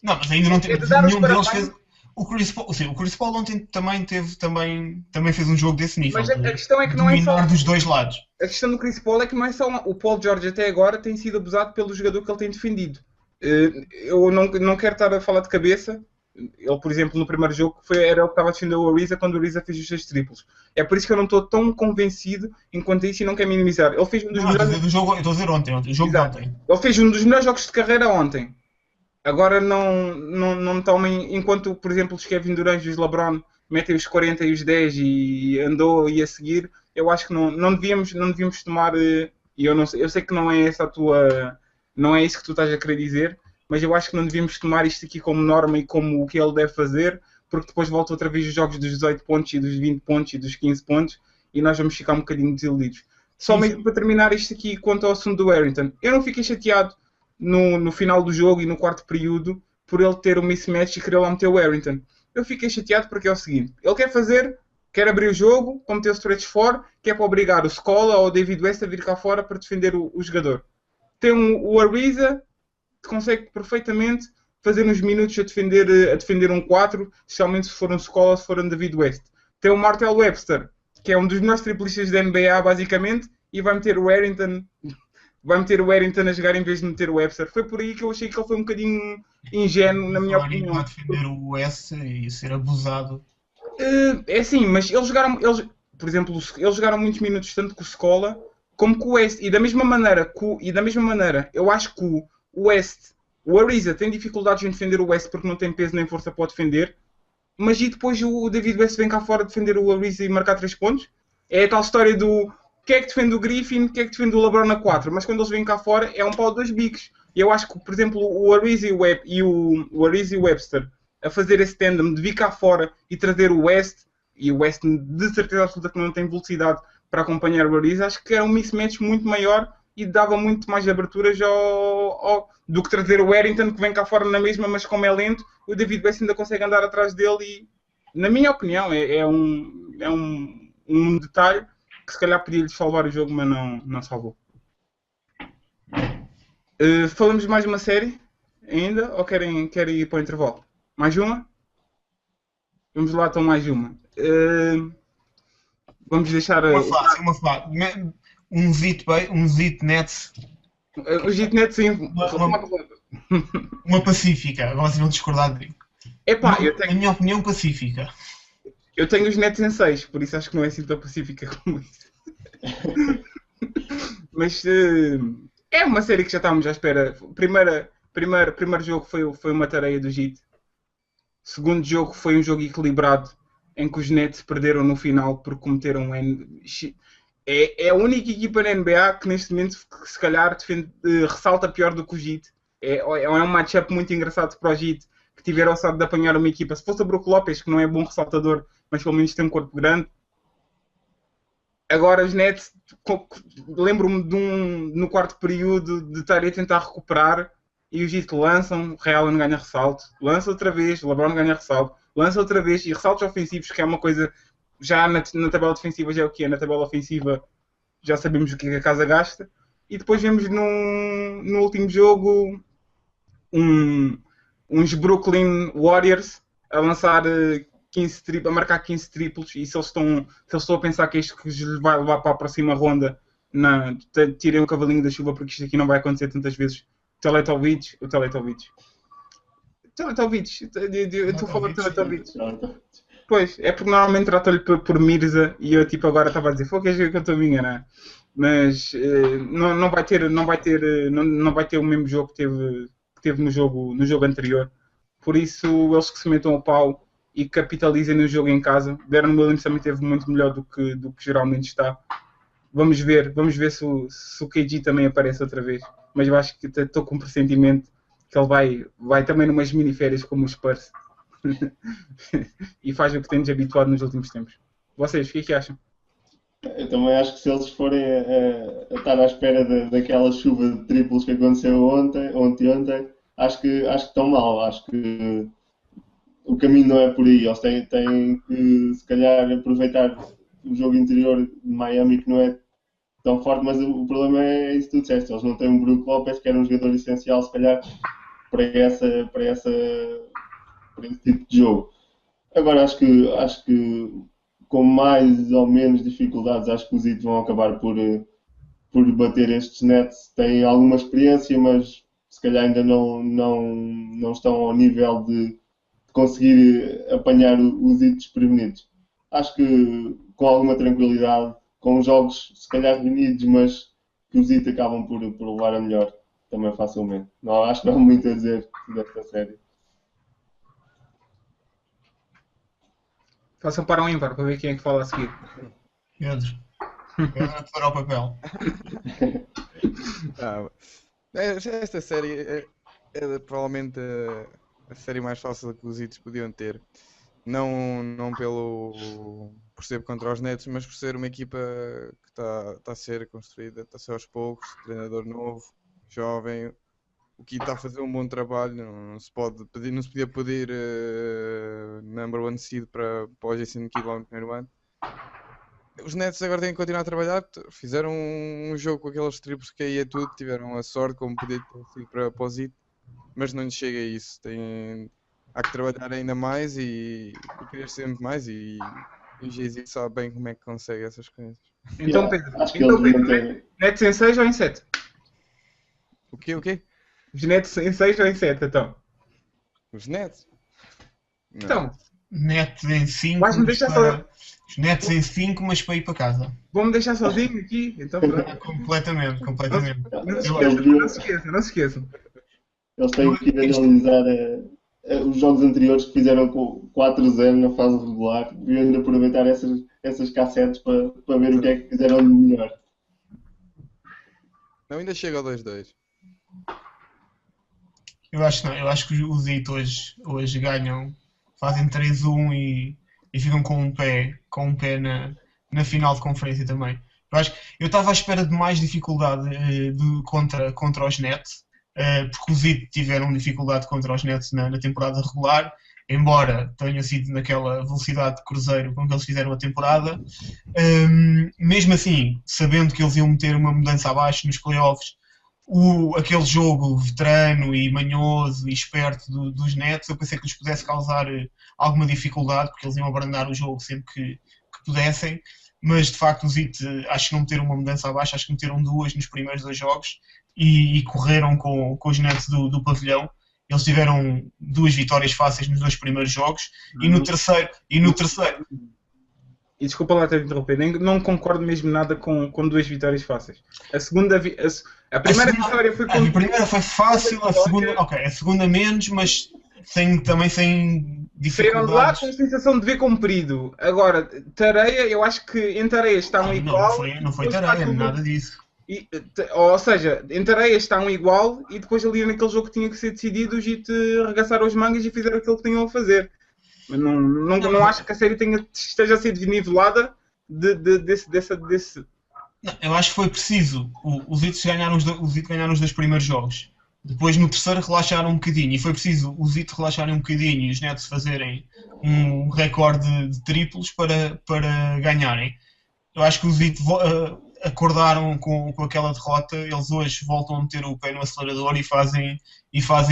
não, mas ainda não tem nenhum deles fez. O Chris Paul ontem também fez um jogo desse nível. Mas a questão é que não é só dos dois lados. A questão do Chris Paul é que não é só o Paul George até agora tem sido abusado pelo jogador que ele tem defendido. Eu não quero estar a falar de cabeça. Ele, por exemplo, no primeiro jogo era ele que estava a defender o Ariza quando o Ariza fez os 6 triplos. É por isso que eu não estou tão convencido enquanto isso e não quero minimizar. Ele fez um dos melhores... eu estou a dizer ontem, o jogo de ontem. Ele fez um dos melhores jogos de carreira ontem. Agora não tomem, enquanto, por exemplo, os Kevin Durant e os LeBron metem os 40 e os 10 e andou e a seguir, eu acho que não devíamos tomar, e eu sei que não é essa a tua, não é isso que tu estás a querer dizer, mas eu acho que não devíamos tomar isto aqui como norma e como o que ele deve fazer, porque depois volta outra vez os jogos dos 18 pontos e dos 20 pontos e dos 15 pontos e nós vamos ficar um bocadinho desiludidos. Só mesmo para terminar isto aqui quanto ao assunto do Warrington, eu não fiquei chateado no final do jogo e no quarto período por ele ter um mismatch e querer lá meter o Warrington. Eu fiquei chateado porque é o seguinte, ele quer abrir o jogo, para meter o stretch fora, que é para obrigar o Scola ou o David West a vir cá fora para defender o jogador. Tem o Ariza, que consegue perfeitamente fazer uns minutos a defender um 4, especialmente se for um Scola ou se for um David West. Tem o Martell Webster, que é um dos melhores triplistas da NBA, basicamente, e vai meter o Warrington a jogar em vez de meter o Webster. Foi por aí que eu achei que ele foi um bocadinho ingênuo, na minha opinião. Vai defender o West e ser abusado. É assim, mas eles jogaram... por exemplo, eles jogaram muitos minutos tanto com o Scola como com o West. E da mesma maneira, eu acho que o West, o Ariza tem dificuldades em defender o West porque não tem peso nem força para o defender. Mas e depois o David West vem cá fora defender o Ariza e marcar 3 pontos? É a tal história do quem é que defende o Griffin, quem é que defende o LeBron a 4. Mas quando eles vêm cá fora é um pau de 2 bicos. E eu acho que, por exemplo, o Ariza e o Webster a fazer esse tandem de vir cá fora e trazer o West, e o West de certeza absoluta que não tem velocidade para acompanhar o Ariza, acho que era um mismatch muito maior e dava muito mais aberturas do que trazer o Harrington, que vem cá fora na mesma, mas como é lento, o David West ainda consegue andar atrás dele e, na minha opinião, é um detalhe que se calhar podia-lhe salvar o jogo, mas não salvou. Falamos de mais uma série ainda, ou querem ir para o intervalo? Mais uma? Vamos lá, então mais uma. Vamos deixar... Uma fácil. Um zit Nets. O Gitnet, sim. Uma pacífica. Agora vocês vão discordar de mim. Epá, Na minha opinião, pacífica. Eu tenho os Nets em 6, por isso acho que não é assim tão pacífica como isso. Mas é uma série que já estávamos à espera. Primeiro jogo foi uma tareia do Git. Segundo jogo foi um jogo equilibrado, em que os Nets perderam no final porque cometeram é a única equipa na NBA que neste momento se calhar ressalta pior do que o Git. É um matchup muito engraçado para o Git, que tiveram a sorte de apanhar uma equipa. Se fosse o Brook Lopez, que não é bom ressaltador, mas pelo menos tem um corpo grande. Agora os Nets, lembro-me no quarto período de estarem a tentar recuperar e os Heat lançam, Real não ganha ressalto, lança outra vez, LeBron ganha ressalto, lança outra vez e ressaltos ofensivos, que é uma coisa já na tabela defensiva já é o que é, na tabela ofensiva já sabemos o que a casa gasta. E depois vemos no último jogo uns Brooklyn Warriors a lançar a marcar 15 triplos, e se eles estão a pensar que isto que lhes vai levar para a próxima ronda, tirem o cavalinho da chuva, porque isto aqui não vai acontecer tantas vezes. Teletovic, eu estou a falar de Teletovic. Pois, é porque normalmente trato-lhe por Mirza e eu agora estava a dizer, foi que eu estou a me enganar. Mas não vai ter o mesmo jogo que teve no jogo anterior. Por isso, eles que se metam ao pau e capitalizem no jogo em casa. Deron Williams também teve muito melhor do que geralmente está. Vamos ver se o KG também aparece outra vez. Mas eu acho que estou com um pressentimento que ele vai também numas miniférias como os Spurs. E faz o que tem-nos habituado nos últimos tempos. Vocês, o que é que acham? Eu também acho que se eles forem a estar à espera daquela chuva de triplos que aconteceu ontem, acho que estão mal. Acho que o caminho não é por aí. Eles têm que, se calhar, aproveitar o jogo interior de Miami, que não é tão forte, mas o problema é isso que tu disseste. Eles não têm um Brook Lopez, que era um jogador essencial, se calhar, para esse tipo de jogo. Agora, acho que com mais ou menos dificuldades, acho que os Heat vão acabar por bater estes Nets. Têm alguma experiência, mas se calhar ainda não estão ao nível de conseguir apanhar os Heat desprevenidos. Acho que com alguma tranquilidade, com jogos se calhar reunidos, mas que os Heat acabam por levar a melhor também facilmente. Não, acho que não há muito a dizer desta série. Façam para um ímpar para ver quem é que fala a seguir. Pedro para o papel. Esta série é provavelmente a série mais fácil que os Heat podiam ter. Não por ser contra os Nets, mas por ser uma equipa que está a ser construída, está a ser aos poucos, treinador novo, jovem. O que está a fazer um bom trabalho, não se podia pedir number one seed para o Jason Kidd lá no primeiro ano. Os Nets agora têm que continuar a trabalhar. Fizeram um jogo com aqueles triplos que aí é tudo, tiveram a sorte como podia ter sido para o Heat, mas não lhes chega a isso. Há que trabalhar ainda mais e querer sempre mais, e o Jay-Z sabe bem como é que consegue essas coisas. Então, Pedro, Nets em 6 ou em 7? O quê? Os Nets em 6 ou em 7, então? Os Nets? Então, Nets em 5. vais-me deixar só... Os Nets em 5, mas para ir para casa. Vão-me deixar sozinho aqui? Então pronto. Completamente. Não se esqueçam. Eles têm que ir analisar os jogos anteriores que fizeram com 4-0 na fase regular e ainda aproveitar essas cassetes para ver o que é que fizeram de melhor. Não, ainda chega ao 2-2. Eu acho que não. Eu acho que os Heat hoje ganham, fazem 3-1 e ficam com um pé na final de conferência também. Eu estava à espera de mais dificuldade contra os Nets, porque os Heat tiveram dificuldade contra os Nets na temporada regular, embora tenha sido naquela velocidade de cruzeiro com que eles fizeram a temporada. Mesmo assim, sabendo que eles iam meter uma mudança abaixo nos playoffs, aquele jogo veterano e manhoso e esperto dos Nets, eu pensei que lhes pudesse causar alguma dificuldade, porque eles iam abrandar o jogo sempre que pudessem, mas de facto os Heat acho que não meteram uma mudança abaixo, acho que meteram 2 nos primeiros 2 jogos e correram com os Nets do pavilhão. Eles tiveram 2 vitórias fáceis nos 2 primeiros jogos e no terceiro E desculpa lá ter interrompido, não concordo mesmo nada com 2 vitórias fáceis. A primeira vitória foi A primeira foi fácil, a segunda menos, mas também sem saíram de lá dificuldades. com a sensação de dever cumprido. Agora, Tareia, eu acho que em Tareia estão igual. Não foi tarefa, nada disso. Ou seja, em Tareia estão igual e depois ali naquele jogo que tinha que ser decidido, os Heat arregaçaram os mangas e fizeram aquilo que tinham a fazer. Mas não acho que a série esteja a ser desnivelada desse. Eu acho que foi preciso os Heat ganharam os 2 primeiros jogos. Depois no terceiro relaxaram um bocadinho e foi preciso os Heat relaxarem um bocadinho e os Nets fazerem um recorde de triplos para ganharem. Eu acho que os Heat acordaram com aquela derrota, eles hoje voltam a meter o pé no acelerador e fazem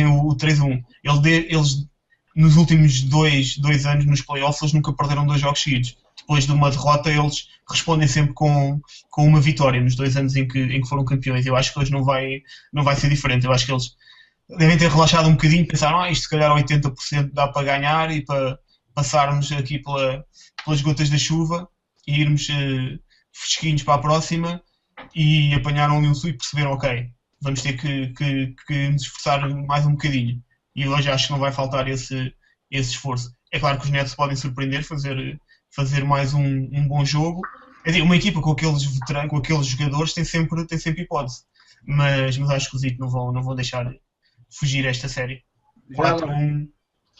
o 3-1. Eles nos últimos 2 anos nos playoffs eles nunca perderam 2 jogos seguidos. Depois de uma derrota eles respondem sempre com uma vitória nos 2 anos em que foram campeões. Eu acho que hoje não vai ser diferente. Eu acho que eles devem ter relaxado um bocadinho, pensaram, isto se calhar a 80% dá para ganhar e para passarmos aqui pelas gotas da chuva e irmos fresquinhos para a próxima, e apanharam ali um sul e perceberam, ok, vamos ter que nos esforçar mais um bocadinho. E hoje acho que não vai faltar esse esforço. É claro que os Nets podem surpreender, fazer mais um bom jogo. Uma equipa com aqueles veteranos, com aqueles jogadores tem sempre hipótese. Mas acho que os Heat não vão deixar fugir esta série. 4-1.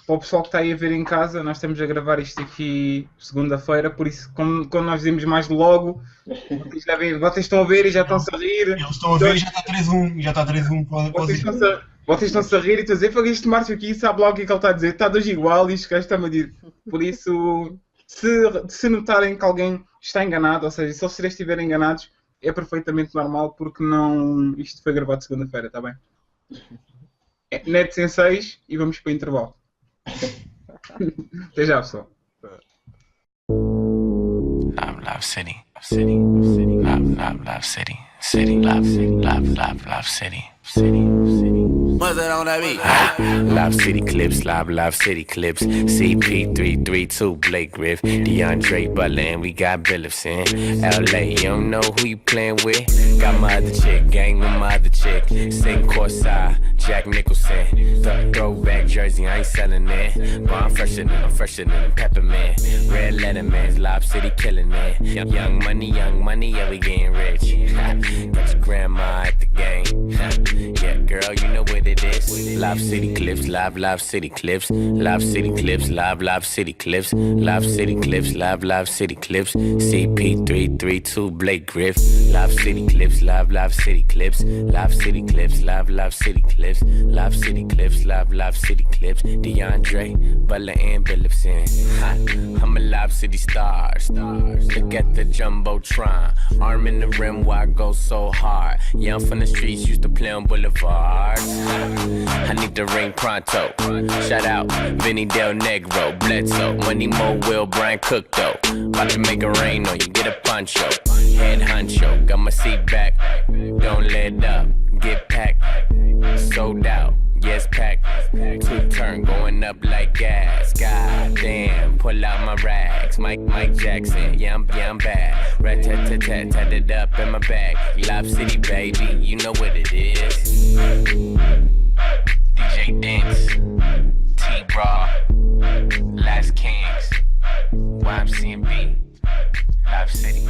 Para o pessoal que está aí a ver em casa, nós estamos a gravar isto aqui segunda-feira, por isso quando nós vimos mais logo, vocês estão a ver e já estão-se a rir. Eles estão a ver e já está 3-1 para os Heat. Vocês estão-se a rir e estão a dizer, foi este Márcio aqui, sabe lá o que é que ele está a dizer, está 2 igual e isto que está-me a dizer. Por isso, se notarem que alguém está enganado, ou seja, se os 3 estiverem enganados, é perfeitamente normal, porque isto foi gravado segunda-feira, está bem? Nets em 6 e vamos para o intervalo. Até já, pessoal. Love City, Love City, City, Love City, City. What's that on that beat? Love City Clips, Love City Clips. CP332, Blake Griff, DeAndre Butler, and we got Billifson. LA, you don't know who you playing with. Got my other chick, gang with my other chick. Sing courtside, Jack Nicholson. Throwback jersey, I ain't selling it. But I'm fresher than Peppermint. Red Letterman's, Love City killing it. Young money, yeah, we getting rich. Got your grandma at the game. Yeah, girl, you know what it is. Love City Clips, Love City Clips. Love City Clips, Love City Clips. Love City Clips, Love City Clips. CP332, Blake Griff. Love City Clips, Love City Clips. Love City Clips, Love City Clips. Love City Clips, Love City Clips. DeAndre Butler and Billifson. I'm a Love City star. Look at the Jumbotron. Arm in the rim, why I go so hard? Yeah, I'm from the streets, used to play on boulevards. I need the ring pronto. Shout out Vinny Del Negro, Bledsoe, Money Mo, Will, Brian Cook though. About to make it rain on you, get a poncho. Head honcho, got my seat back. Don't let up, get packed. Sold out, yes packed. Two turn going up like gas. God damn, pull out my rags. Mike Jackson. Yeah, I'm bad. Rat-tat-tat-tat, tat it up in my bag. Lob City, baby, you know what it is. DJ Dance, T-Raw, Last Kings, YMCMB, Lob City.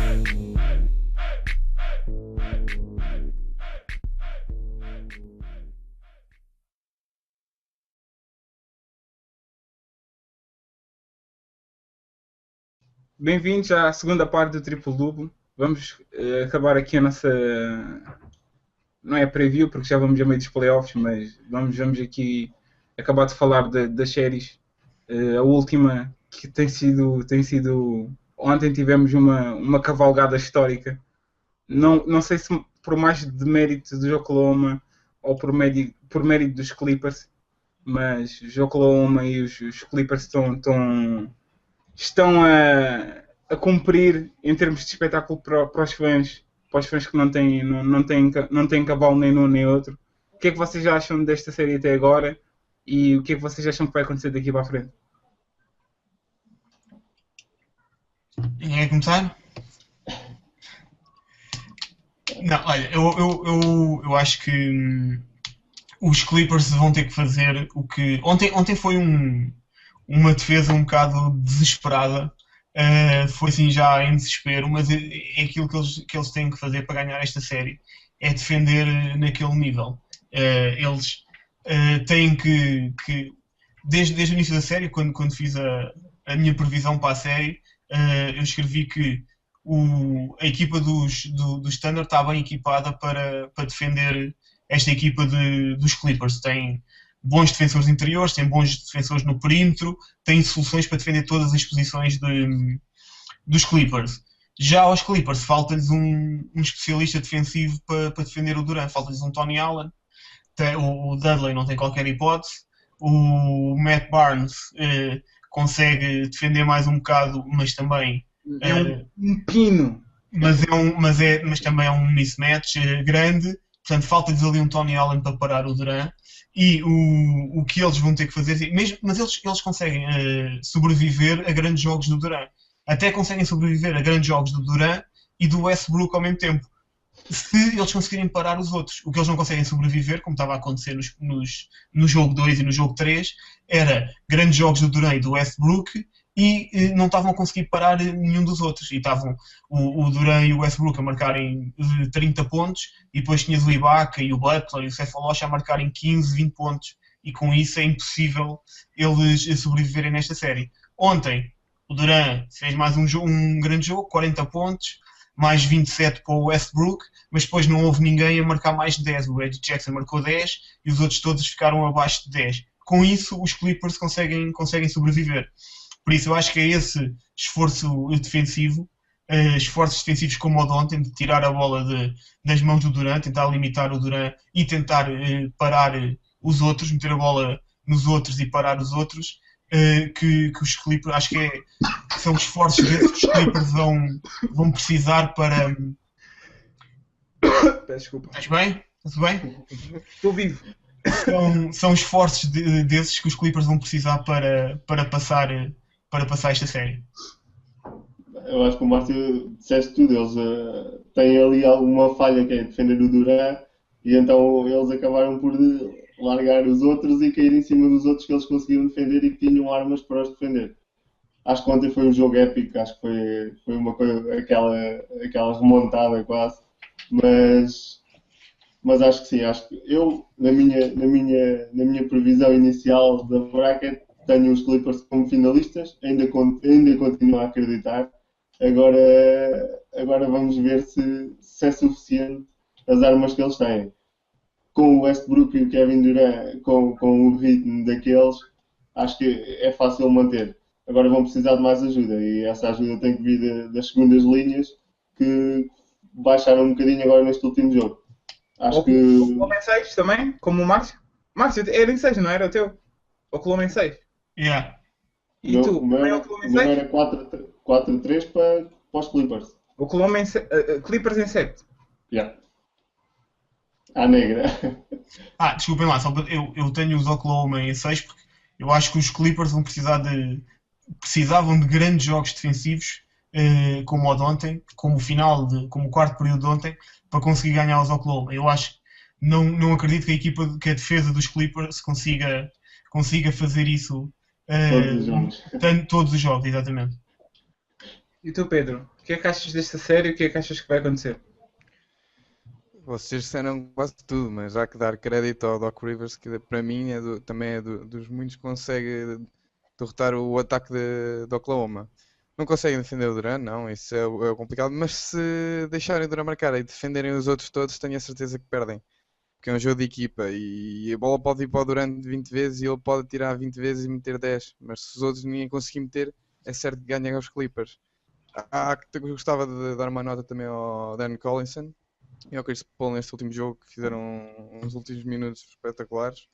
Bem-vindos à segunda parte do Triplo Duplo. Vamos acabar aqui a nossa... Não é preview, porque já vamos a meio dos playoffs, mas vamos aqui acabar de falar das séries. A última, que tem sido... Ontem tivemos uma cavalgada histórica. Não sei se por mais de mérito do Oklahoma ou por mérito dos Clippers, mas os Oklahoma e os Clippers estão a cumprir em termos de espetáculo para os fãs que não têm cavalo nem um nem outro. O que é que vocês acham desta série até agora e o que é que vocês acham que vai acontecer daqui para a frente? Ninguém quer começar? Não, olha, eu acho que os Clippers vão ter que fazer o que... Ontem foi uma defesa um bocado desesperada, foi assim já em desespero, mas é aquilo que eles têm que fazer para ganhar esta série, é defender naquele nível. Eles têm que desde o início da série, quando fiz a minha previsão para a série, eu escrevi que a equipa dos Thunder está bem equipada para defender esta equipa dos Clippers. Tem bons defensores interiores, tem bons defensores no perímetro, tem soluções para defender todas as posições dos Clippers. Já aos Clippers falta-lhes um especialista defensivo para defender o Durant, falta-lhes um Tony Allen, o Dudley não tem qualquer hipótese, o Matt Barnes consegue defender mais um bocado, mas também... É um pino. Mas também é um mismatch grande, portanto falta-lhes ali um Tony Allen para parar o Durant. E o que eles vão ter que fazer, mas eles conseguem sobreviver a grandes jogos do Durant. Até conseguem sobreviver a grandes jogos do Durant e do Westbrook ao mesmo tempo. Se eles conseguirem parar os outros. O que eles não conseguem sobreviver, como estava a acontecer no jogo 2 e no jogo 3, era grandes jogos do Durant e do Westbrook e não estavam a conseguir parar nenhum dos outros. E estavam o Durant e o Westbrook a marcarem 30 pontos e depois tinhas o Ibaka e o Butler e o Cephalosha a marcarem 15, 20 pontos. E com isso é impossível eles sobreviverem nesta série. Ontem, o Durant fez mais um grande jogo, 40 pontos, mais 27 para o Westbrook, mas depois não houve ninguém a marcar mais de 10. O Reggie Jackson marcou 10 e os outros todos ficaram abaixo de 10. Com isso, os Clippers conseguem sobreviver. Por isso, eu acho que é esse esforço defensivo, esforços defensivos como o de ontem, de tirar a bola das mãos do Durant, tentar limitar o Durant e tentar parar os outros, meter a bola nos outros e parar os outros, que os Clippers, acho que são esforços desses que os Clippers vão precisar para... Peço desculpa. Estás bem? Tudo bem? Estou vivo. São esforços desses que os Clippers vão precisar para passar esta série. Eu acho que o Márcio disseste tudo. Eles têm ali alguma falha que é defender o Durant e então eles acabaram por largar os outros e cair em cima dos outros que eles conseguiram defender e que tinham armas para os defender. Acho que ontem foi um jogo épico, acho que foi uma coisa, aquela remontada quase, mas acho que sim, acho que eu, na minha previsão inicial da bracket, tenho os Clippers como finalistas, ainda continuo a acreditar. Agora vamos ver se é suficiente as armas que eles têm. Com o Westbrook e o Kevin Durant, com o ritmo daqueles, acho que é fácil manter. Agora vão precisar de mais ajuda e essa ajuda tem que vir das segundas linhas que baixaram um bocadinho agora neste último jogo. Acho que... Oklahoma em 6 também, como o Márcio. Márcio, era em 6, não era o teu? Oklahoma em 6. Yeah. E tu? O meu era 4-3 para os Clippers. Oklahoma em Clippers em 7. Yeah. À negra. Desculpem lá, eu tenho os Oklahoma em 6 porque eu acho que os Clippers vão precisar de precisavam de grandes jogos defensivos, como o de ontem, como o quarto período de ontem, para conseguir ganhar os Oklahoma. Eu acho que não acredito que a defesa dos Clippers consiga fazer isso Todos os jogos. todos os jogos, exatamente. E tu, Pedro, o que é que achas desta série e o que é que achas que vai acontecer? Vocês disseram quase tudo, mas há que dar crédito ao Doc Rivers, que para mim também é dos muitos que consegue derrotar o ataque de Oklahoma. Não conseguem defender o Durant, não, isso é o complicado, mas se deixarem o Durant marcar e defenderem os outros todos, tenho a certeza que perdem. Porque é um jogo de equipa e a bola pode ir para o Durant 20 vezes e ele pode tirar 20 vezes e meter 10, mas se os outros ninguém conseguir meter, é certo que ganha aos Clippers. Eu gostava de dar uma nota também ao Dan Collinson e ao Chris Paul neste último jogo, que fizeram uns últimos minutos espetaculares.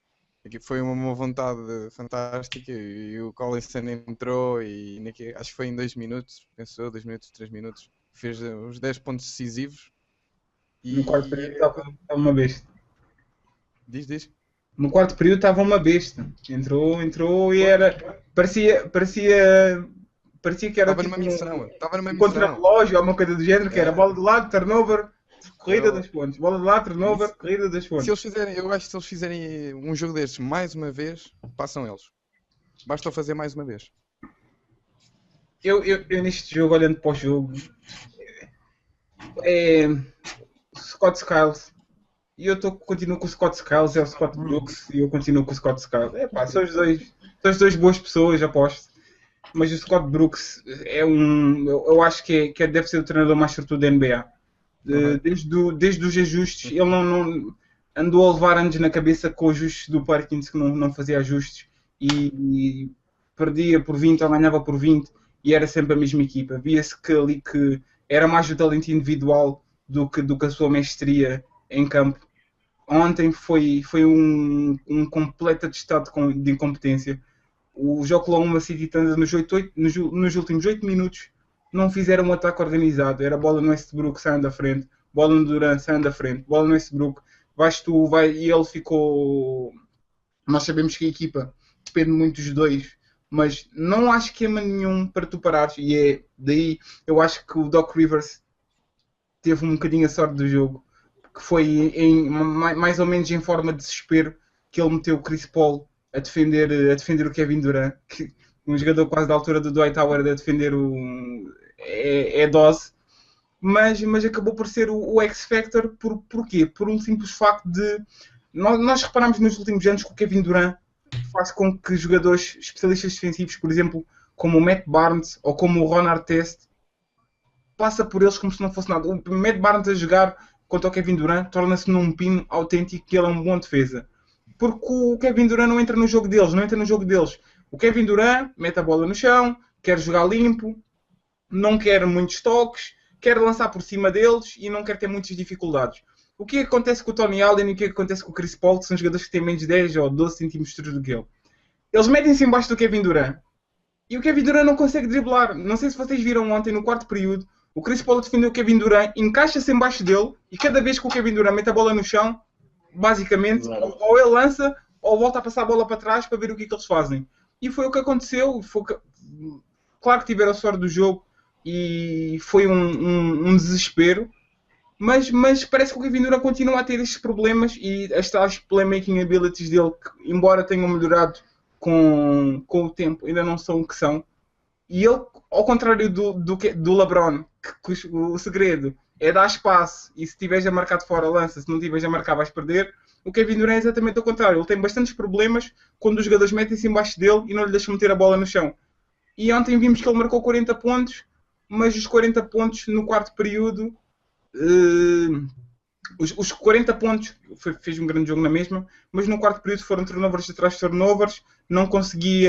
Aqui foi uma vontade fantástica e o Collinson entrou e acho que foi em 2 minutos, pensou, 2 minutos, 3 minutos, fez os 10 pontos decisivos. No quarto período estava uma besta. Diz. No quarto período estava uma besta. Entrou e era. Parecia que era Estava numa missão. contra-relógio ou uma coisa do género, que era bola de lado, turnover, corrida 2 pontos. Bola de lado, turnover, corrida 2 pontos. Eu acho que se eles fizerem um jogo destes mais uma vez, passam eles. Basta fazer mais uma vez. Eu neste jogo, olhando para o jogo, é Scott Skiles. E eu continuo com o Scott Skiles, é o Scott Brooks, e eu continuo com o Scott Skiles. São as duas boas pessoas, aposto. Mas o Scott Brooks eu acho que deve ser o treinador mais sortudo da NBA. Desde os ajustes, ele não andou a levar anos na cabeça com os ajustes do Perkins, que não fazia ajustes, e perdia por 20 ou ganhava por 20, e era sempre a mesma equipa. Via-se que era mais o talento individual do que a sua mestria em campo. Ontem foi um completo atestado de incompetência. Os Oklahoma City Thunder nos últimos 8 minutos não fizeram um ataque organizado. Era bola no Westbrook saindo da frente, bola no Durant saindo da frente, bola no Westbrook, e ele ficou... Nós sabemos que a equipa depende muito dos dois, mas não há esquema nenhum para tu parares, e é daí eu acho que o Doc Rivers teve um bocadinho a sorte do jogo, que foi mais ou menos em forma de desespero que ele meteu o Chris Paul a defender o Kevin Durant, que um jogador quase da altura do Dwight Howard a defender é dose, mas acabou por ser o X-Factor. Porquê? Por um simples facto de nós reparamos nos últimos anos que o Kevin Durant faz com que jogadores especialistas defensivos, por exemplo, como o Matt Barnes ou como o Ron Artest, passa por eles como se não fosse nada. O Matt Barnes a jogar contra o Kevin Durant torna-se num pino autêntico que ele é um bom defesa. Porque o Kevin Durant não entra no jogo deles. O Kevin Durant mete a bola no chão, quer jogar limpo, não quer muitos toques, quer lançar por cima deles e não quer ter muitas dificuldades. O que acontece com o Tony Allen e o que acontece com o Chris Paul, que são jogadores que têm menos de 10 ou 12 centímetros do que ele? Eles metem-se embaixo do Kevin Durant e o Kevin Durant não consegue driblar. Não sei se vocês viram ontem no quarto período, o Chris Paul defendeu o Kevin Durant, encaixa-se embaixo dele e cada vez que o Kevin Durant mete a bola no chão, basicamente, ou ele lança ou volta a passar a bola para trás para ver o que eles fazem. E foi o que aconteceu. Claro que tiveram a sorte do jogo e foi um desespero, mas parece que o Kevin Durant continua a ter estes problemas e as tais playmaking abilities dele, que, embora tenham melhorado com o tempo, ainda não são o que são. E ele, ao contrário do LeBron, que o segredo é dar espaço e se estiveres a marcar de fora lança, se não estiveres a marcar vais perder. O Kevin Durant é exatamente ao contrário. Ele tem bastantes problemas quando os jogadores metem-se embaixo dele e não lhe deixam meter a bola no chão. E ontem vimos que ele marcou 40 pontos, mas os 40 pontos no quarto período, os 40 pontos, fez um grande jogo na mesma, mas no quarto período foram turnovers atrás de turnovers, não conseguiu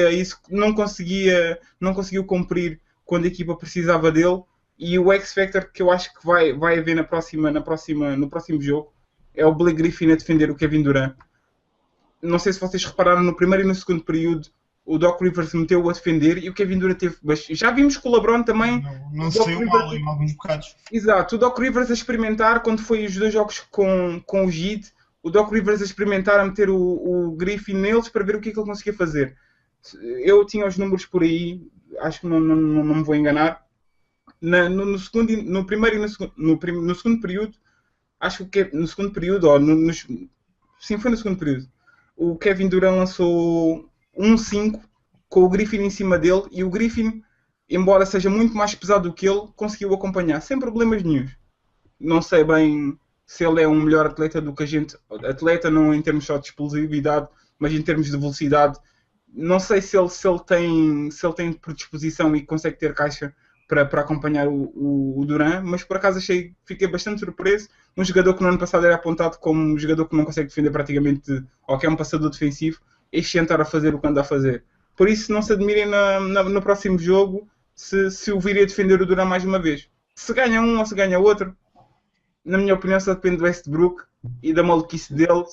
cumprir quando a equipa precisava dele. E o X-Factor que eu acho que vai haver no próximo jogo é o Blake Griffin a defender o Kevin Durant. Não sei se vocês repararam, no primeiro e no segundo período o Doc Rivers meteu-o a defender e o Kevin Durant teve... Já vimos que o LeBron também... Não saiu mal em alguns bocados. Exato, o Doc Rivers a experimentar, quando foi os 2 jogos com o Heat, o Doc Rivers a experimentar a meter o Griffin neles para ver o que é que ele conseguia fazer. Eu tinha os números por aí, acho que não me vou enganar. No primeiro e no segundo período, acho que no segundo período, sim, foi no segundo período, o Kevin Durant lançou 1-5 com o Griffin em cima dele, e o Griffin, embora seja muito mais pesado do que ele, conseguiu acompanhar sem problemas nenhums. Não sei bem se ele é um melhor atleta do que a gente, atleta não em termos só de explosividade, mas em termos de velocidade. Não sei se ele tem predisposição e consegue ter caixa para acompanhar o Durant, mas por acaso fiquei bastante surpreso. Um jogador que no ano passado era apontado como um jogador que não consegue defender praticamente, ou que é um passador defensivo, este tentar a fazer o que anda a fazer. Por isso não se admirem no próximo jogo se o virem a defender o Durant mais uma vez. Se ganha um ou se ganha outro, na minha opinião só depende do Westbrook e da maluquice dele,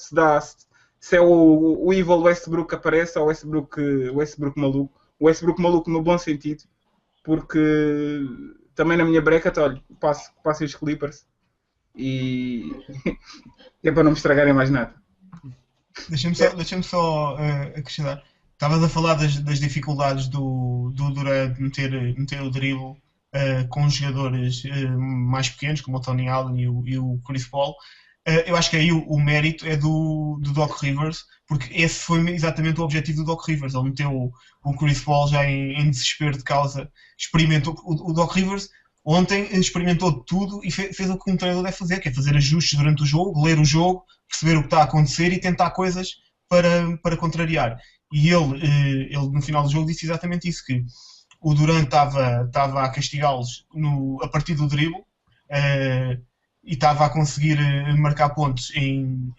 se é o Evil Westbrook que aparece ou o Westbrook maluco. O Westbrook maluco no bom sentido, porque também na minha bracket, olha, passo os Clippers e é para não me estragarem mais nada. Deixa-me só acrescentar. Estavas a falar das dificuldades do Durant meter o drible com jogadores mais pequenos, como o Tony Allen e o Chris Paul. Eu acho que aí o mérito é do Doc Rivers, porque esse foi exatamente o objetivo do Doc Rivers. Ele meteu o Chris Paul já em desespero de causa, experimentou. O Doc Rivers ontem experimentou tudo e fez o que um treinador deve fazer, que é fazer ajustes durante o jogo, ler o jogo, perceber o que está a acontecer e tentar coisas para contrariar. E ele no final do jogo disse exatamente isso, que o Durant estava a castigá-los a partir do drible e estava a conseguir marcar pontos em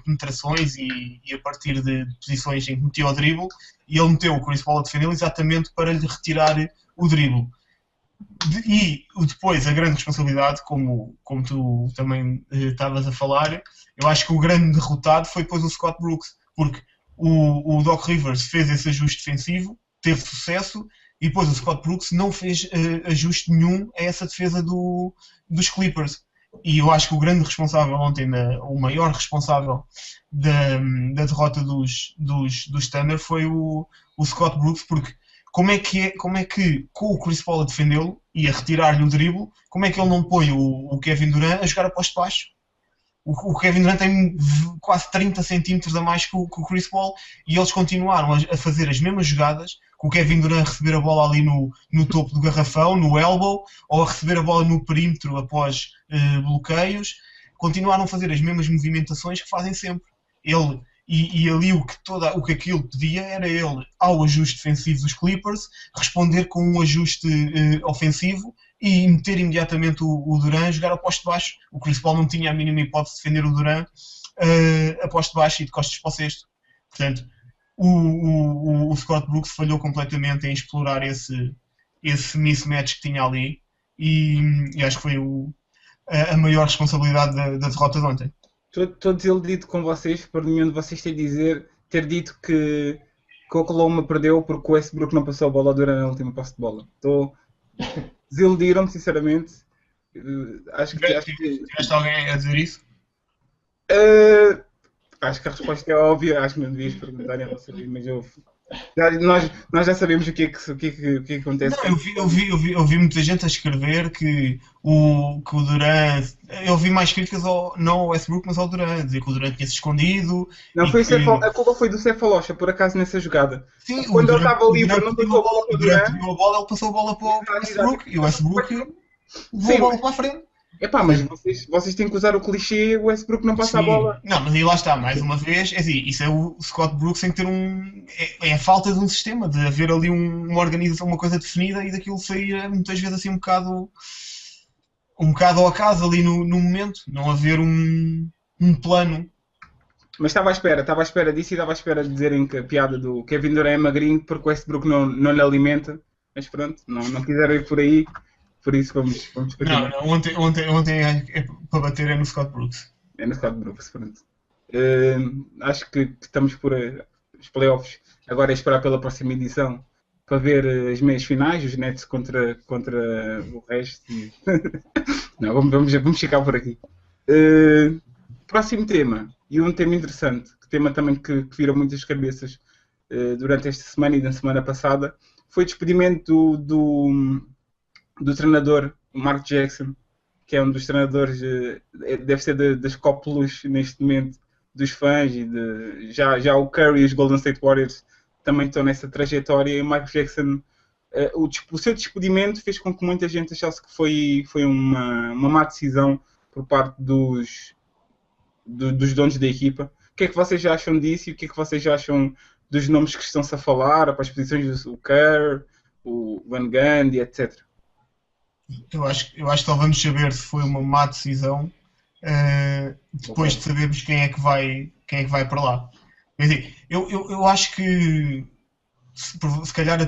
penetrações e a partir de posições em que metia o drible, e ele meteu o Chris Paul a defendê-lo exatamente para lhe retirar o drible. E depois a grande responsabilidade, como tu também estavas a falar, eu acho que o grande derrotado foi depois o Scott Brooks, porque o Doc Rivers fez esse ajuste defensivo, teve sucesso, e depois o Scott Brooks não fez ajuste nenhum a essa defesa dos Clippers. E eu acho que o grande responsável ontem, o maior responsável da derrota dos Thunder foi o Scott Brooks, porque como é que com o Chris Paul a defendê-lo e a retirar-lhe o drible, como é que ele não põe o Kevin Durant a jogar a posto baixo? O Kevin Durant tem quase 30 centímetros a mais que o Chris Paul, e eles continuaram a fazer as mesmas jogadas, com o Kevin Durant a receber a bola ali no topo do garrafão, no elbow, ou a receber a bola no perímetro após bloqueios. Continuaram a fazer as mesmas movimentações que fazem sempre. E ali o que aquilo pedia era ele, ao ajuste defensivo dos Clippers, responder com um ajuste ofensivo e meter imediatamente o Durant a jogar a posto baixo. O Chris Paul não tinha a mínima hipótese de defender o Durant a posto baixo e de costas para o cesto. Portanto, o Scott Brooks falhou completamente em explorar esse mismatch que tinha ali, e acho que foi a maior responsabilidade da derrota de ontem. Estou desiludido com vocês por nenhum de vocês ter dito que o Oklahoma perdeu porque o Westbrook não passou a bola durante a última posse de bola. Desiludiram-me, sinceramente. Tiveste alguém a dizer isso? Acho que a resposta é óbvia. Acho que não devias perguntar, eu não sabia, mas nós já sabemos o que é que acontece. Não, eu vi muita gente a escrever que o Durant. Eu vi mais críticas não ao Westbrook, mas ao Durant, dizer que o Durant tinha se escondido. Não, a culpa foi do Cephalosha, por acaso, nessa jogada. Sim, quando ele estava livre, não passou a bola para o Durant. Ele passou a bola para o Westbrook, e o Westbrook levou a bola para a frente. Epá, mas vocês têm que usar o clichê, o Westbrook não passa a bola. Não, mas aí lá está, mais uma vez, é assim, isso é o Scott Brooks tem que ter é a falta de um sistema, de haver ali uma organização, uma coisa definida, e daquilo sair muitas vezes assim um bocado ao acaso ali no momento, não haver um plano. Mas estava à espera disso, e estava à espera de dizerem que a piada do Kevin Durant é magrinho porque o Westbrook não lhe alimenta, mas pronto, não quiseram ir por aí. Por isso vamos continuar. Não, ontem é para bater é no Scott Brooks. É no Scott Brooks, pronto. Acho que estamos por os playoffs. Agora é esperar pela próxima edição para ver as meias finais, os Nets contra o resto. Não, vamos ficar por aqui. Próximo tema, e um tema interessante, que tema também que vira muitas cabeças. durante esta semana e na semana passada, foi o despedimento do treinador, o Mark Jackson, que é um dos treinadores, deve ser das Copulos neste momento, dos fãs, e já o Curry e os Golden State Warriors também estão nessa trajetória, e o Mark Jackson, o seu despedimento fez com que muita gente achasse que foi uma má decisão por parte dos donos da equipa. O que é que vocês acham disso e o que é que vocês acham dos nomes que estão-se a falar, para as posições do Kerr, o Van Gundy, etc. Eu acho que só vamos saber se foi uma má decisão depois de sabermos quem é que vai para lá. Quer dizer, eu acho que se calhar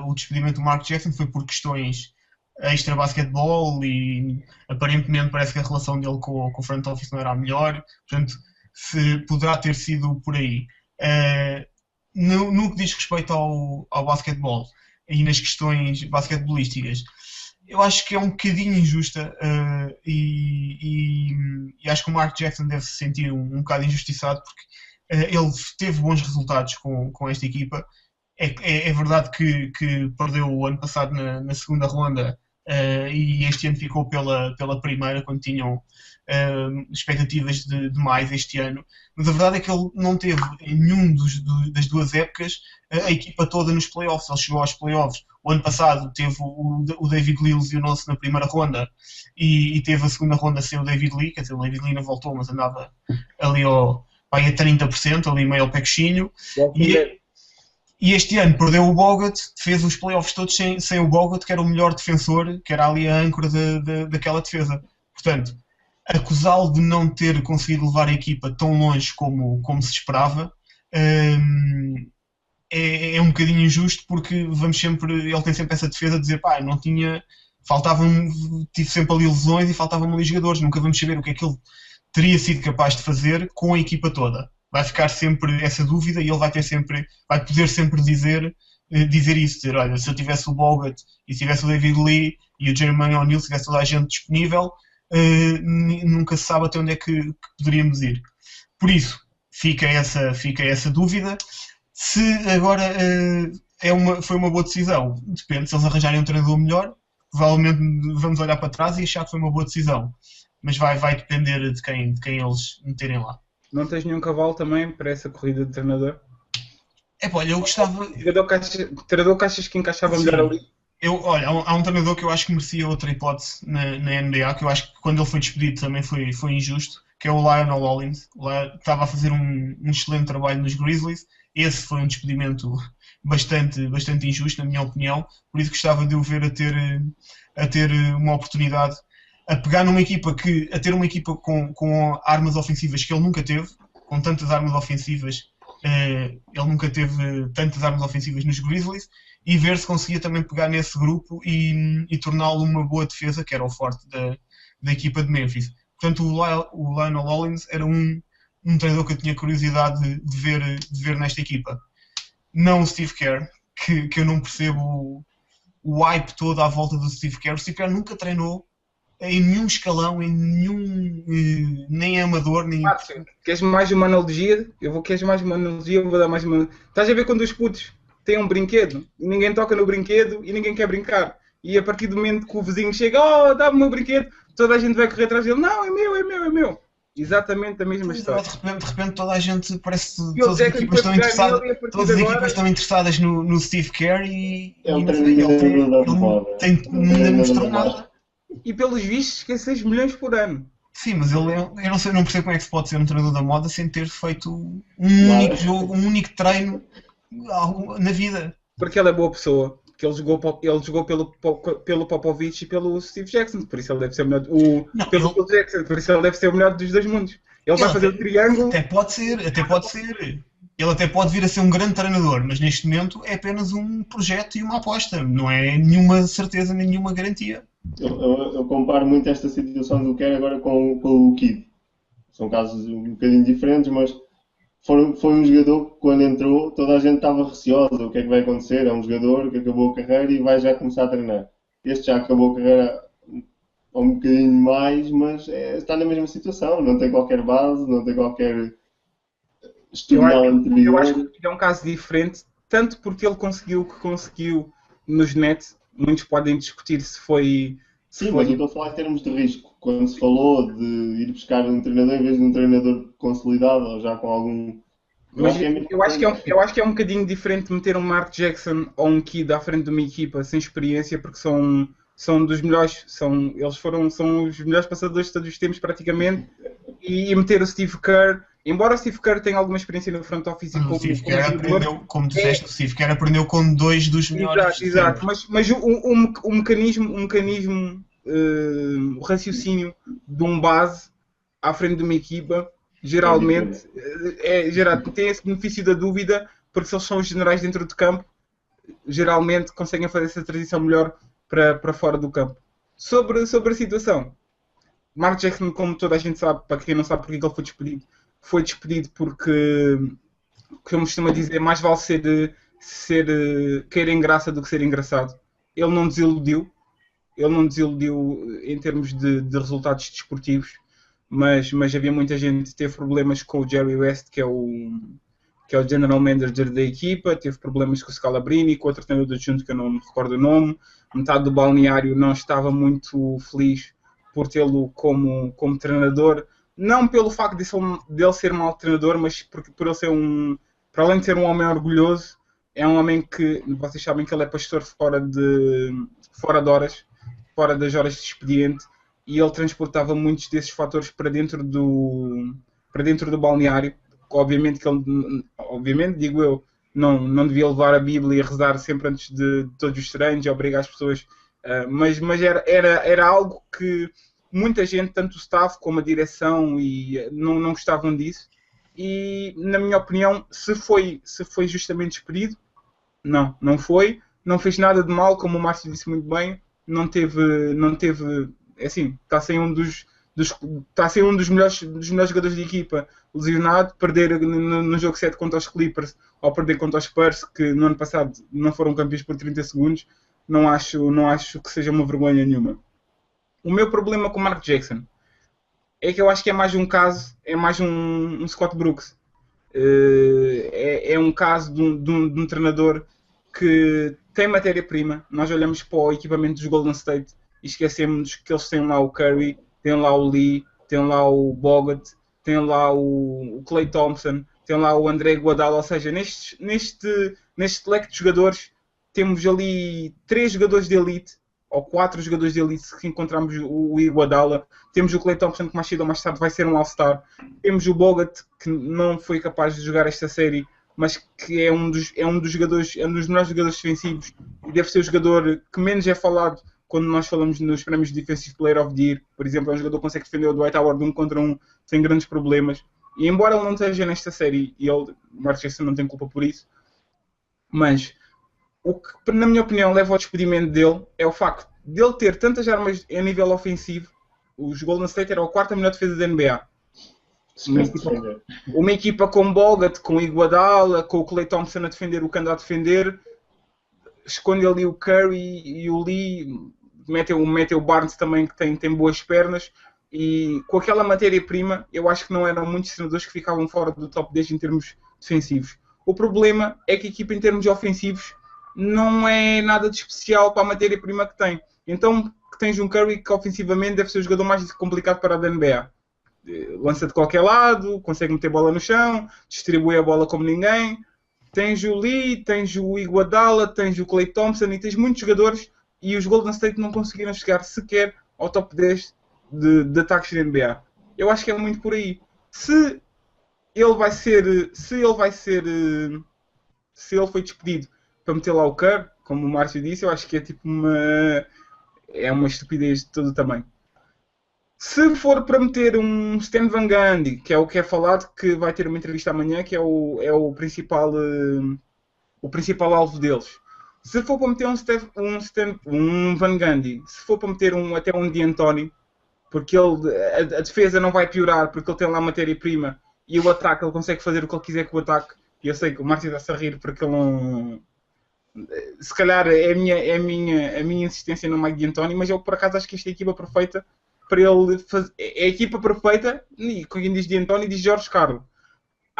o despedimento do Mark Jackson foi por questões extra-basquetebol e aparentemente parece que a relação dele com o front office não era a melhor, portanto poderá ter sido por aí. No que diz respeito ao basquetebol e nas questões basquetebolísticas, eu acho que é um bocadinho injusta e acho que o Mark Jackson deve se sentir um bocado injustiçado porque ele teve bons resultados com esta equipa. É verdade que perdeu o ano passado na segunda ronda e este ano ficou pela primeira, quando tinham expectativas de mais este ano. Mas a verdade é que ele não teve em nenhum das duas épocas a equipa toda nos playoffs. Ele chegou aos playoffs. O ano passado teve o David Lee lesionou-se na primeira ronda e teve a segunda ronda sem o David Lee. Quer dizer, o David Lee não voltou, mas andava ali a 30%, ali meio ao pechinho. E este ano perdeu o Bogut, fez os playoffs todos sem o Bogut, que era o melhor defensor, que era ali a âncora daquela defesa. Portanto, acusá-lo de não ter conseguido levar a equipa tão longe como se esperava é um bocadinho injusto, porque ele tem sempre essa defesa de dizer, não tinha, tive sempre ali lesões e faltavam ali jogadores, nunca vamos saber o que é que ele teria sido capaz de fazer com a equipa toda. Vai ficar sempre essa dúvida e ele vai poder sempre dizer isso, dizer, olha, se eu tivesse o Bogut e se tivesse o David Lee e o Jeremy O'Neal, se tivesse toda a gente disponível, nunca se sabe até onde é que poderíamos ir. Por isso, fica essa dúvida. Se agora foi uma boa decisão, depende, se eles arranjarem um treinador melhor, provavelmente vamos olhar para trás e achar que foi uma boa decisão. Mas vai depender de quem eles meterem lá. Não tens nenhum cavalo também para essa corrida de treinador? Olha, eu gostava... Treinador que achas que encaixava melhor ali? Olha, há um treinador que eu acho que merecia outra hipótese na NBA, que eu acho que quando ele foi despedido também foi injusto, que é o Lionel Hollins. Estava a fazer um excelente trabalho nos Grizzlies. Esse foi um despedimento bastante injusto, na minha opinião. Por isso gostava de o ver a ter uma oportunidade, a pegar numa equipa a ter uma equipa com armas ofensivas que ele nunca teve, com tantas armas ofensivas. Ele nunca teve tantas armas ofensivas nos Grizzlies, e ver se conseguia também pegar nesse grupo e torná-lo uma boa defesa, que era o forte da equipa de Memphis. Portanto, o Lionel Hollins era um treinador que eu tinha curiosidade de ver nesta equipa. Não o Steve Kerr, que eu não percebo o hype todo à volta do Steve Kerr. O Steve Kerr nunca treinou em nenhum escalão, nem amador, nem... Queres mais uma analogia? Queres mais uma analogia? Eu vou dar mais uma... Estás a ver quando os putos têm um brinquedo e ninguém toca no brinquedo e ninguém quer brincar? E a partir do momento que o vizinho chega, dá-me o meu brinquedo, toda a gente vai correr atrás dele, não, é meu. Exatamente a mesma história. De repente toda a gente parece que todas as equipas estão interessadas no Steve Kerr e ele não mostrou nada. E pelos vistos esquece 6 milhões por ano. Sim, mas eu não percebo como é que se pode ser um treinador da moda sem ter feito um único jogo, um único treino na vida. Porque ele é boa pessoa. Porque ele jogou pelo Popovich e pelo Steve Jackson. Por isso ele deve ser o melhor. Phil Jackson. Por isso ele deve ser o melhor dos dois mundos. Ele vai fazer o triângulo. Até pode ser. Ele até pode vir a ser um grande treinador, mas neste momento é apenas um projeto e uma aposta. Não é nenhuma certeza, nem nenhuma garantia. Eu comparo muito esta situação do Kerr agora com o Kidd. São casos um bocadinho diferentes, mas foi um jogador que quando entrou toda a gente estava receosa. O que é que vai acontecer? É um jogador que acabou a carreira e vai já começar a treinar. Este já acabou a carreira um bocadinho mais, mas está na mesma situação. Não tem qualquer base, não tem qualquer... external Eu acho anterior. que é um caso diferente, tanto porque ele conseguiu o que conseguiu nos Nets. Muitos podem discutir se foi. Se Sim, mas eu foi estou a falar em termos de risco. Quando se falou de ir buscar um treinador em vez de um treinador consolidado ou já com algum. Eu mas acho que é mesmo. eu acho que é um bocadinho diferente meter um Mark Jackson ou um Kidd à frente de uma equipa sem experiência, porque são dos melhores, são os melhores passadores de todos os tempos praticamente, e meter o Steve Kerr, embora o Steve Kerr tenha alguma experiência no front office e O Steve Kerr treinador, aprendeu, como tu disseste, o Steve Kerr aprendeu com dois dos melhores de exato, sempre. mas o mecanismo, o raciocínio de um base à frente de uma equipa, geralmente, tem esse benefício da dúvida, porque se eles são os generais dentro do campo, geralmente conseguem fazer essa transição melhor para fora do campo. Sobre a situação, Mark Jackson, como toda a gente sabe, para quem não sabe porque ele foi despedido porque, como costuma dizer, mais vale querer graça do que ser engraçado. Ele não desiludiu em termos de resultados desportivos, mas havia muita gente que teve problemas com o Jerry West, que é o general manager da equipa, teve problemas com o Scalabrini, com outro treinador adjunto que eu não me recordo o nome. Metade do balneário não estava muito feliz por tê-lo como treinador, não pelo facto dele ser um mau treinador, mas por ele ser para além de ser um homem orgulhoso, é um homem que, vocês sabem que ele é pastor fora de horas, fora das horas de expediente, e ele transportava muitos desses fatores para dentro do balneário. Obviamente, digo eu, não devia levar a Bíblia e rezar sempre antes de todos os treinos e obrigar as pessoas, mas era algo que muita gente, tanto o staff como a direção, não gostavam disso. E, na minha opinião, se foi justamente despedido, não foi. Não fez nada de mal, como o Márcio disse muito bem. Não teve, assim, está sem um dos melhores jogadores de equipa lesionado, perder no jogo 7 contra os Clippers ou perder contra os Spurs, que no ano passado não foram campeões por 30 segundos, não acho que seja uma vergonha nenhuma. O meu problema com o Mark Jackson é que eu acho que é mais um caso, é mais um Scott Brooks. É um caso de um treinador que tem matéria-prima. Nós olhamos para o equipamento dos Golden State e esquecemos que eles têm lá o Curry, têm lá o Lee, têm lá o Bogut, têm lá o Klay Thompson, têm lá o André Iguodala. Ou seja, neste leque de jogadores temos ali 3 jogadores de elite ou 4 jogadores de elite. Se encontrarmos o Iguodala, temos o Klay Thompson, que mais cedo ou mais tarde vai ser um All-Star, temos o Bogut, que não foi capaz de jogar esta série, mas que é um dos melhores jogadores defensivos e deve ser o jogador que menos é falado quando nós falamos nos prémios de Defensive Player of the Year. Por exemplo, é um jogador que consegue defender o Dwight Howard 1 contra 1 sem grandes problemas. E embora ele não esteja nesta série, e o Mark Jackson não tem culpa por isso, mas o que, na minha opinião, leva ao despedimento dele é o facto de ele ter tantas armas a nível ofensivo. Os Golden State era a 4ª melhor defesa da NBA. Uma equipa com Bogut, com Iguodala, com o Klay Thompson a defender o que anda a defender, esconde ali o Curry e o Lee, mete o Barnes também, que tem boas pernas, e com aquela matéria-prima eu acho que não eram muitos treinadores que ficavam fora do top 10 em termos defensivos. O problema é que a equipa em termos ofensivos não é nada de especial para a matéria-prima que tem. Então que tens um Curry que ofensivamente deve ser o jogador mais complicado para a NBA. Lança de qualquer lado, consegue meter bola no chão, distribui a bola como ninguém. Tens o Lee, tens o Iguodala, tens o Klay Thompson e tens muitos jogadores, e os Golden State não conseguiram chegar sequer ao top 10 de ataques da NBA. Eu acho que é muito por aí. Se ele foi despedido para meter lá o Kerr, como o Márcio disse, eu acho que é tipo uma estupidez de todo o tamanho. Se for para meter um Stan Van Gundy, que é o que é falado, que vai ter uma entrevista amanhã, que é o principal alvo deles. Se for para meter um Van Gundy, se for para meter até um D'Antoni, porque a defesa não vai piorar, porque ele tem lá matéria-prima, e o ataque ele consegue fazer o que ele quiser com o ataque. E eu sei que o Márcio está-se a rir porque ele não... Se calhar é a minha insistência no Mike D'Antoni, mas eu por acaso acho que esta é a equipa perfeita para ele fazer. É a equipa perfeita, e quem diz D'Antoni diz Jorge Karl.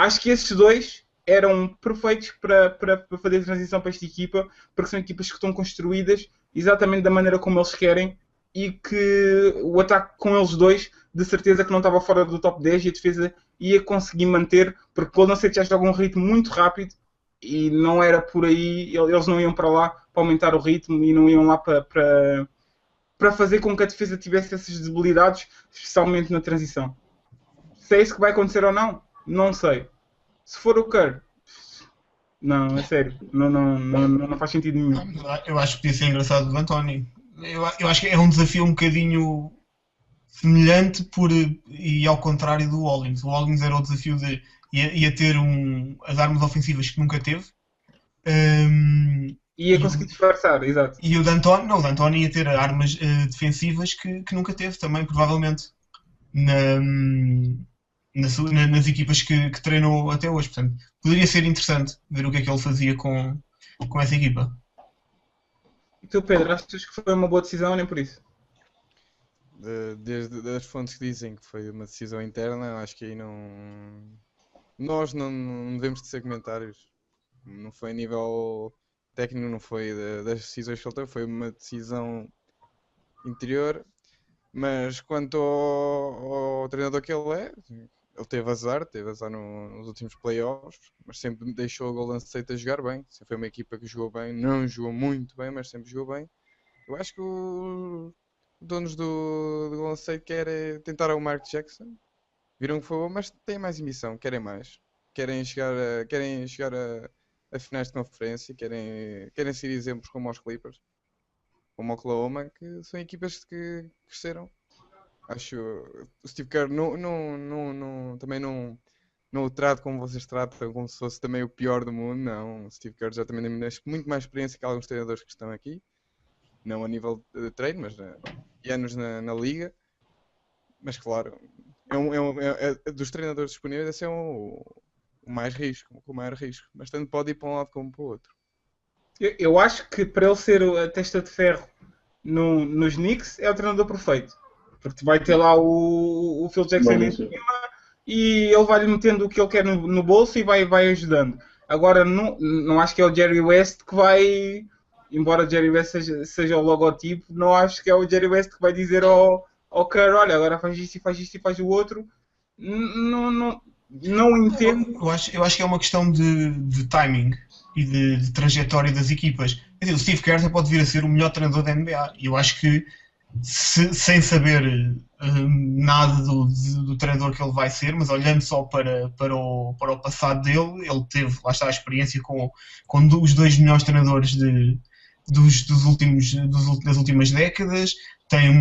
acho que esses dois eram perfeitos para fazer a transição para esta equipa, porque são equipas que estão construídas exatamente da maneira como eles querem e que o ataque com eles dois, de certeza que não estava fora do top 10 e a defesa ia conseguir manter, porque o Golden State já joga um ritmo muito rápido e não era por aí, eles não iam para lá para aumentar o ritmo e não iam lá para fazer com que a defesa tivesse essas debilidades, especialmente na transição. Se é isso que vai acontecer ou não, não sei. Se for o Kerr, não, é sério, não faz sentido nenhum. Eu acho que podia ser engraçado do António. Eu acho que é um desafio um bocadinho semelhante e ao contrário do Hollins. O Hollins era o desafio de ia ter as armas ofensivas que nunca teve. Ia conseguir disfarçar, exato. E o D'Antoni ia ter armas defensivas que nunca teve também, provavelmente, nas equipas que treinou até hoje. Portanto, poderia ser interessante ver o que é que ele fazia com essa equipa. E tu, Pedro, achas que foi uma boa decisão ou nem por isso? Desde as fontes que dizem que foi uma decisão interna, acho que aí não... Nós não devemos de ser comentários. Não foi a nível técnico, não foi das decisões que ele teve, foi uma decisão interior. Mas quanto ao treinador que ele é, ele teve azar nos últimos playoffs, mas sempre deixou o Golden State a jogar bem. Sempre foi uma equipa que jogou bem, não jogou muito bem, mas sempre jogou bem. Eu acho que os donos do Golden State querem tentar o Mark Jackson. Viram que foi bom, mas têm mais ambição, querem mais. Querem chegar a finais de conferência, querem ser exemplos como os Clippers, como o Oklahoma, que são equipas que cresceram. Acho o Steve Kerr também não o trato como vocês tratam, como se fosse também o pior do mundo. Não, o Steve Kerr já também tem muito mais experiência que alguns treinadores que estão aqui. Não a nível de treino, mas e anos na liga. Mas claro, dos treinadores disponíveis, esse é o mais risco, o maior risco. Mas tanto pode ir para um lado como para o outro. Eu acho que para ele ser a testa de ferro nos Knicks é o treinador perfeito. Porque vai ter lá o Phil Jackson em cima e ele vai-lhe metendo o que ele quer no bolso e vai ajudando. Agora, não acho que é o Jerry West que vai... Embora Jerry West seja o logotipo, não acho que é o Jerry West que vai dizer ao Kerr, olha, agora faz isto e faz o outro. Não entendo. Eu acho que é uma questão de timing e de trajetória das equipas. Quer dizer, o Steve Kerr pode vir a ser o melhor treinador da NBA. E eu acho que, sem saber nada do treinador que ele vai ser, mas olhando só para o passado dele, ele teve, lá está, a experiência com os dois melhores treinadores das últimas décadas, tem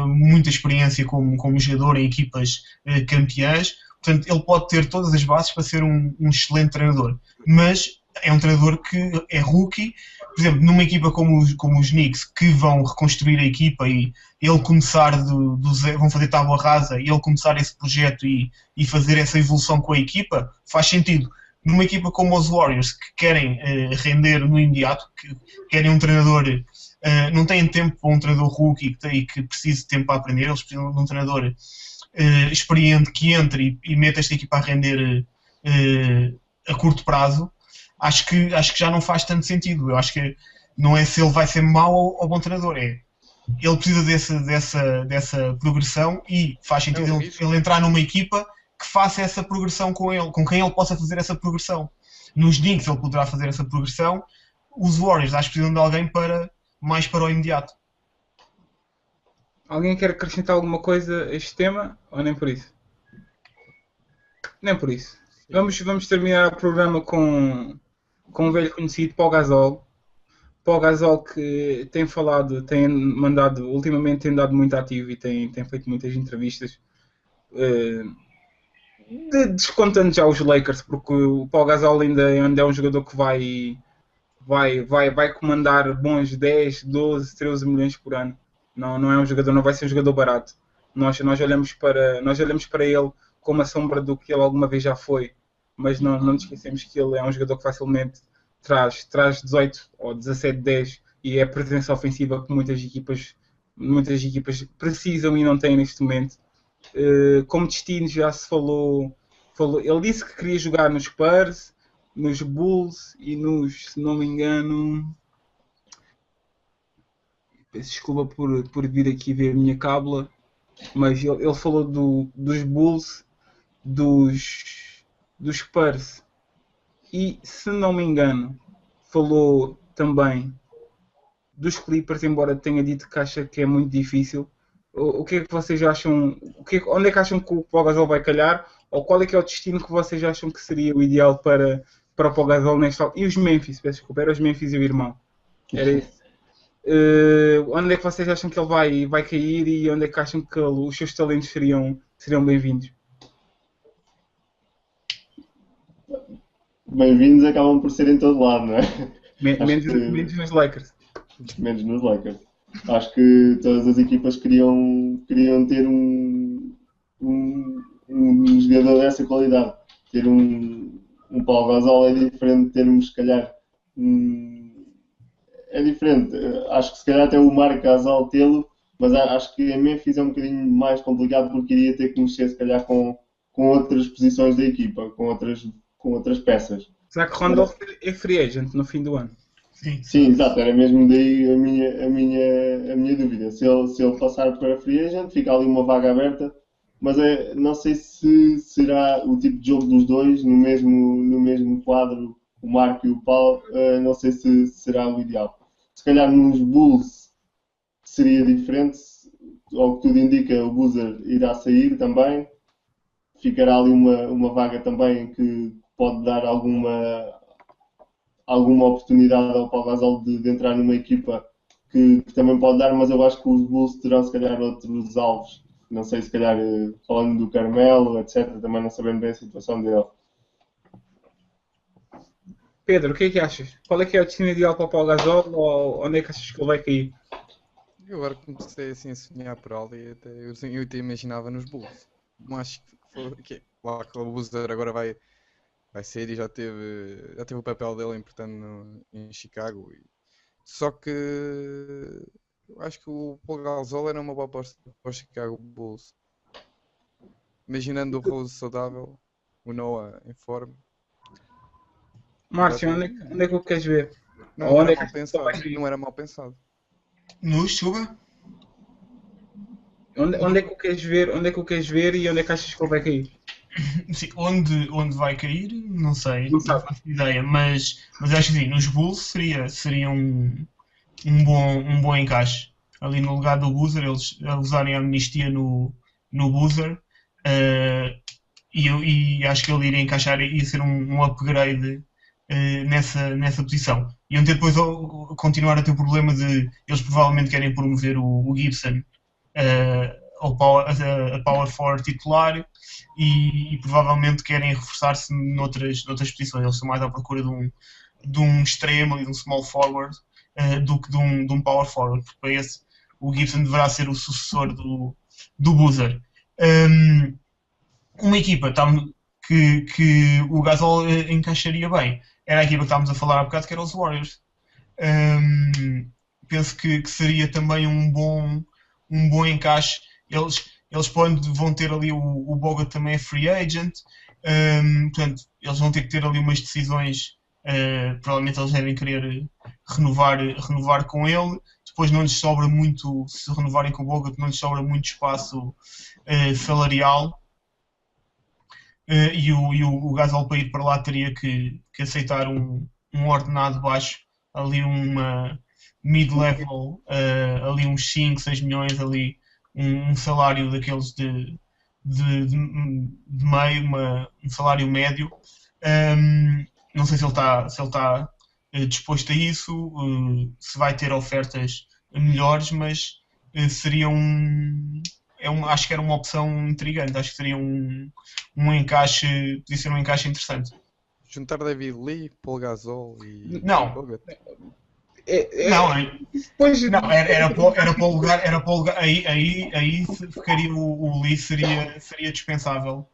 muita experiência como jogador em equipas campeãs. Portanto, ele pode ter todas as bases para ser um excelente treinador, mas é um treinador que é rookie. Por exemplo, numa equipa como os Knicks, que vão reconstruir a equipa e ele começar do zero, vão fazer tábua rasa e ele começar esse projeto e fazer essa evolução com a equipa, faz sentido. Numa equipa como os Warriors, que querem render no imediato, que querem um treinador, não têm tempo para um treinador rookie que precise de tempo para aprender, eles precisam de um treinador experiente que entre e meta esta equipa a render a curto prazo. Acho que já não faz tanto sentido. Eu acho que não é se ele vai ser mau ou bom treinador, ele precisa dessa progressão e faz sentido ele entrar numa equipa que faça essa progressão com ele, com quem ele possa fazer essa progressão. Nos Knicks ele poderá fazer essa progressão. Os Warriors acho que precisam de alguém mais para o imediato. Alguém quer acrescentar alguma coisa a este tema ou nem por isso? Nem por isso. Vamos terminar o programa com um velho conhecido, Paul Gasol. Paul Gasol que ultimamente tem dado muito ativo e tem feito muitas entrevistas, descontando já os Lakers, porque o Paul Gasol ainda é um jogador que vai comandar bons 10, 12, 13 milhões por ano. Não é um jogador, não vai ser um jogador barato. Nós olhamos para ele como a sombra do que ele alguma vez já foi, mas não nos esquecemos que ele é um jogador que facilmente traz 18 ou 17, 10 e é a presença ofensiva que muitas equipas precisam e não têm neste momento. Como destino já se falou Ele disse que queria jogar nos Spurs, nos Bulls e nos, se não me engano, peço desculpa por vir aqui ver a minha cábula, mas ele falou dos Bulls, dos Spurs e, se não me engano, falou também dos Clippers, embora tenha dito que acha que é muito difícil. O que é que vocês acham? Onde é que acham que o Pau Gasol vai calhar? Ou qual é que é o destino que vocês acham que seria o ideal para o Pau Gasol nesta altura? E os Memphis, peço desculpa, era os Memphis e o irmão. Era isso. Onde é que vocês acham que ele vai cair e onde é que acham que os seus talentos seriam bem-vindos? Bem-vindos acabam por ser em todo lado, não é? Menos nos Lakers. Menos nos Lakers. Acho que todas as equipas queriam ter um jogador dessa qualidade. Ter um Pau Gasol é diferente de termos, se calhar, é diferente. Acho que se calhar até o Marc Gasol tê-lo, mas acho que em Memphis é um bocadinho mais complicado porque iria ter que mexer, se calhar, com outras posições da equipa, com outras peças. Será que Randolph é free agent no fim do ano? Sim, exato, era mesmo daí a minha dúvida. Se ele passar para free agent, fica ali uma vaga aberta, mas não sei se será o tipo de jogo dos dois no mesmo quadro, o Marco e o Pau, não sei se será o ideal. Se calhar nos Bulls seria diferente, ao que tudo indica, o Boozer irá sair também, ficará ali uma vaga também que pode dar alguma oportunidade ao Pau Gasol de entrar numa equipa que também pode dar, mas eu acho que os Bulls terão se calhar outros alvos. Não sei, se calhar falando do Carmelo, etc. Também não sabendo bem a situação dele. Pedro, o que é que achas? Qual é que é o destino ideal para o Pau Gasol ou onde é que achas que ele vai cair? Eu agora comecei assim a sonhar por algo e eu até imaginava nos Bulls. Mas acho que o Boozer agora vai sair e já teve o papel dele importante em Chicago. Só que eu acho que o Pau Gasol era uma boa aposta para o Chicago Bulls. Imaginando o Rose saudável, o Noah em forma. Márcio, onde é que o queres ver? Não era mal pensado. Não era mal pensado. No Chuba? Onde é que o queres ver? Onde é que o queres ver e onde é que achas que ele vai cair? Sim, onde vai cair, não sei, Não não sabe. faço ideia, mas acho que sim, nos Bulls seria um bom encaixe. Ali no lugar do Boozer, eles usarem a amnistia no Boozer, e acho que ele iria encaixar e ia ser um upgrade nessa posição. Iam ter depois continuar a ter o problema de eles provavelmente querem promover o Gibson a power forward titular e provavelmente querem reforçar-se noutras posições. Eles estão mais à procura de um extremo e de um small forward do que de um power forward, porque para esse o Gibson deverá ser o sucessor do Boozer. Uma equipa que o Gasol encaixaria bem era a equipa que estávamos a falar há bocado, que era os Warriors. Penso que seria também um bom encaixe. Eles vão ter ali o Bogut também é free agent, portanto eles vão ter que ter ali umas decisões, provavelmente eles devem querer renovar com ele. Depois não lhes sobra muito, se renovarem com o Bogut, não lhes sobra muito espaço salarial. E o Gasol para ir para lá teria que aceitar um ordenado baixo, ali uma mid-level, ali uns 5, 6 milhões, ali um salário daqueles de meio, um salário médio. Não sei se ele está disposto a isso, se vai ter ofertas melhores, mas seria acho que era uma opção intrigante, acho que seria podia ser um encaixe interessante. Juntar David Lee, Pau Gasol e Não. Bogut. Não, era para o lugar, aí ficaria o Lee seria dispensável.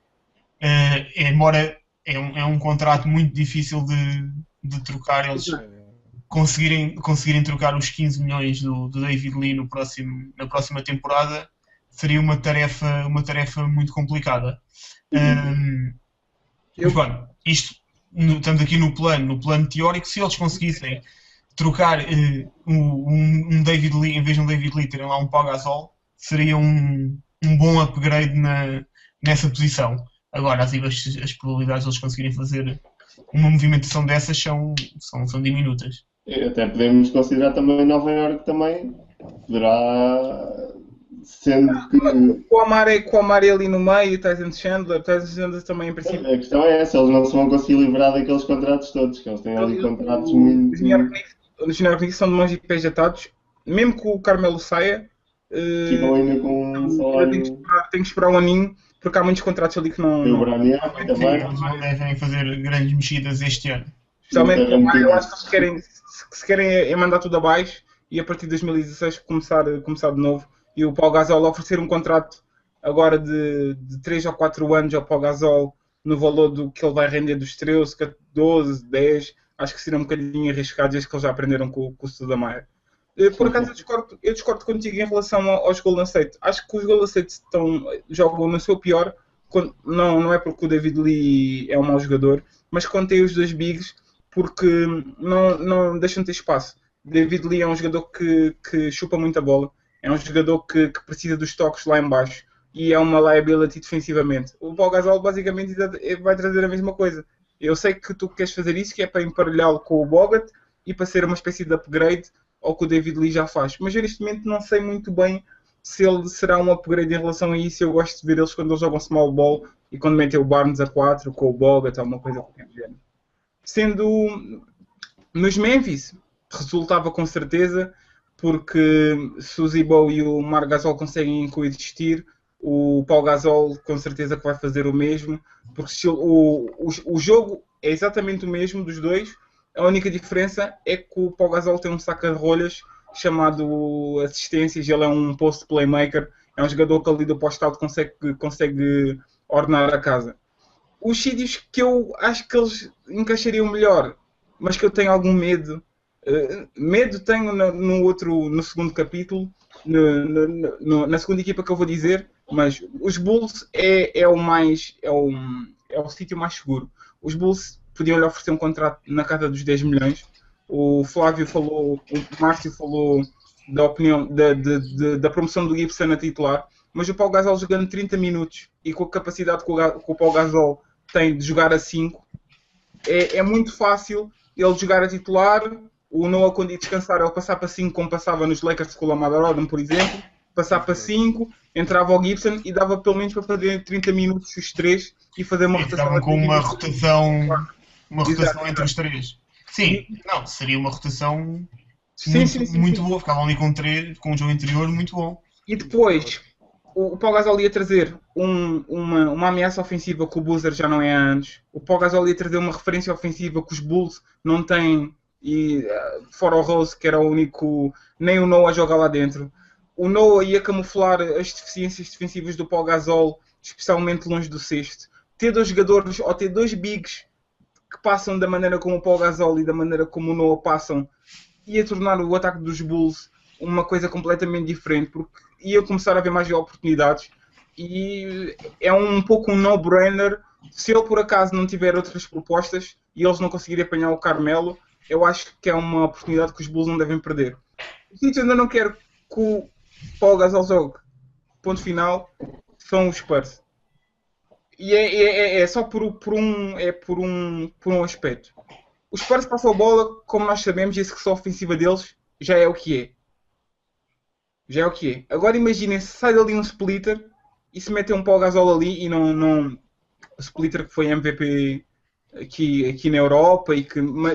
Embora é um contrato muito difícil de trocar, eles conseguirem trocar os 15 milhões do David Lee na próxima temporada seria uma tarefa muito complicada. Mas, bom, isto, estamos aqui no plano teórico, se eles conseguissem trocar um David Lee, em vez de um David Lee, terem lá um Pau Gasol, seria um bom upgrade nessa posição. Agora, as probabilidades de eles conseguirem fazer uma movimentação dessas são diminutas. Até podemos considerar também Nova Iorque também poderá, sendo que... Com o Amari ali no meio, Tyson Chandler também em princípio... A questão é essa, eles não se vão conseguir livrar daqueles contratos todos, que eles têm ali contratos muito... Os New York Knicks são de mãos e pés atados, mesmo que o Carmelo saia, ficam ainda com um salário... Tem que esperar um aninho, porque há muitos contratos ali que não... E o Branier também. Eles não devem fazer grandes mexidas este ano. Especialmente eu acho que se querem é mandar tudo abaixo e a partir de 2016 começar de novo. E o Pau Gasol oferecer um contrato agora de 3 ou 4 anos ao Pau Gasol no valor do que ele vai render dos 13, 12, 10, acho que seria um bocadinho arriscado, desde que eles já aprenderam com o Stoudemire. Por acaso eu discordo contigo em relação aos Golden State. Acho que os Golden State jogam no seu pior, não é porque o David Lee é um mau jogador, mas quando tem os dois bigs, porque não deixam de ter espaço. David Lee é um jogador que chupa muita bola, é um jogador que precisa dos toques lá em baixo e é uma liability defensivamente. O Pau Gasol basicamente vai trazer a mesma coisa. Eu sei que tu queres fazer isso, que é para emparelhá-lo com o Bogut e para ser uma espécie de upgrade ao que o David Lee já faz. Mas eu neste momento não sei muito bem se ele será um upgrade em relação a isso. Eu gosto de ver eles quando eles jogam small ball e quando metem o Barnes a 4 com o Bogut ou uma coisa qualquer do género. Sendo nos Memphis, resultava com certeza, porque se o Zibo e o Marc Gasol conseguem coexistir, o Pau Gasol com certeza que vai fazer o mesmo, porque se o jogo é exatamente o mesmo dos dois, a única diferença é que o Pau Gasol tem um saca-rolhas chamado assistências, ele é um post playmaker, é um jogador que ali do post-out consegue ordenar a casa. Os sítios que eu acho que eles encaixariam melhor, mas que eu tenho algum medo, medo tenho no segundo capítulo, na segunda equipa que eu vou dizer, mas os Bulls é o sítio mais seguro. Os Bulls podiam lhe oferecer um contrato na casa dos 10 milhões. O Flávio falou, o Márcio falou da opinião da promoção do Gibson a titular, mas o Pau Gasol jogando 30 minutos e com a capacidade que o Pau Gasol tem de jogar a 5, é muito fácil ele jogar a titular. O Noah, quando ia descansar, ele passar para 5, como passava nos Lakers com o Lamar Odom, por exemplo, passar para 5, entrava o Gibson e dava pelo menos para fazer 30 minutos os 3 e fazer uma rotação. Estavam com uma rotação entre os 3. Sim, não, seria uma rotação muito boa. Ficavam ali com um jogo interior muito bom. E depois, o Pau Gasol ia trazer uma ameaça ofensiva que o Boozer já não é há anos. O Pau Gasol ia trazer uma referência ofensiva que os Bulls não têm, e fora o Rose, que era o único, nem o Noah joga lá dentro. O Noah ia camuflar as deficiências defensivas do Pau Gasol, especialmente longe do cesto. Ter dois jogadores ou ter dois bigs que passam da maneira como o Pau Gasol e da maneira como o Noah passam, ia tornar o ataque dos Bulls uma coisa completamente diferente, porque ia começar a haver mais oportunidades e é um pouco um no-brainer. Se ele por acaso não tiver outras propostas e eles não conseguirem apanhar o Carmelo, eu acho que é uma oportunidade que os Bulls não devem perder. O que eu ainda não quero que o Pau Gasol jogue, ponto final, são os Spurs. E é só por um aspecto. Os Spurs passam a bola, como nós sabemos, e a execução ofensiva deles já é o que é. Já é o que é. Agora imaginem se sai dali um splitter e se metem um Pau Gasol ali e não o splitter que foi MVP aqui na Europa,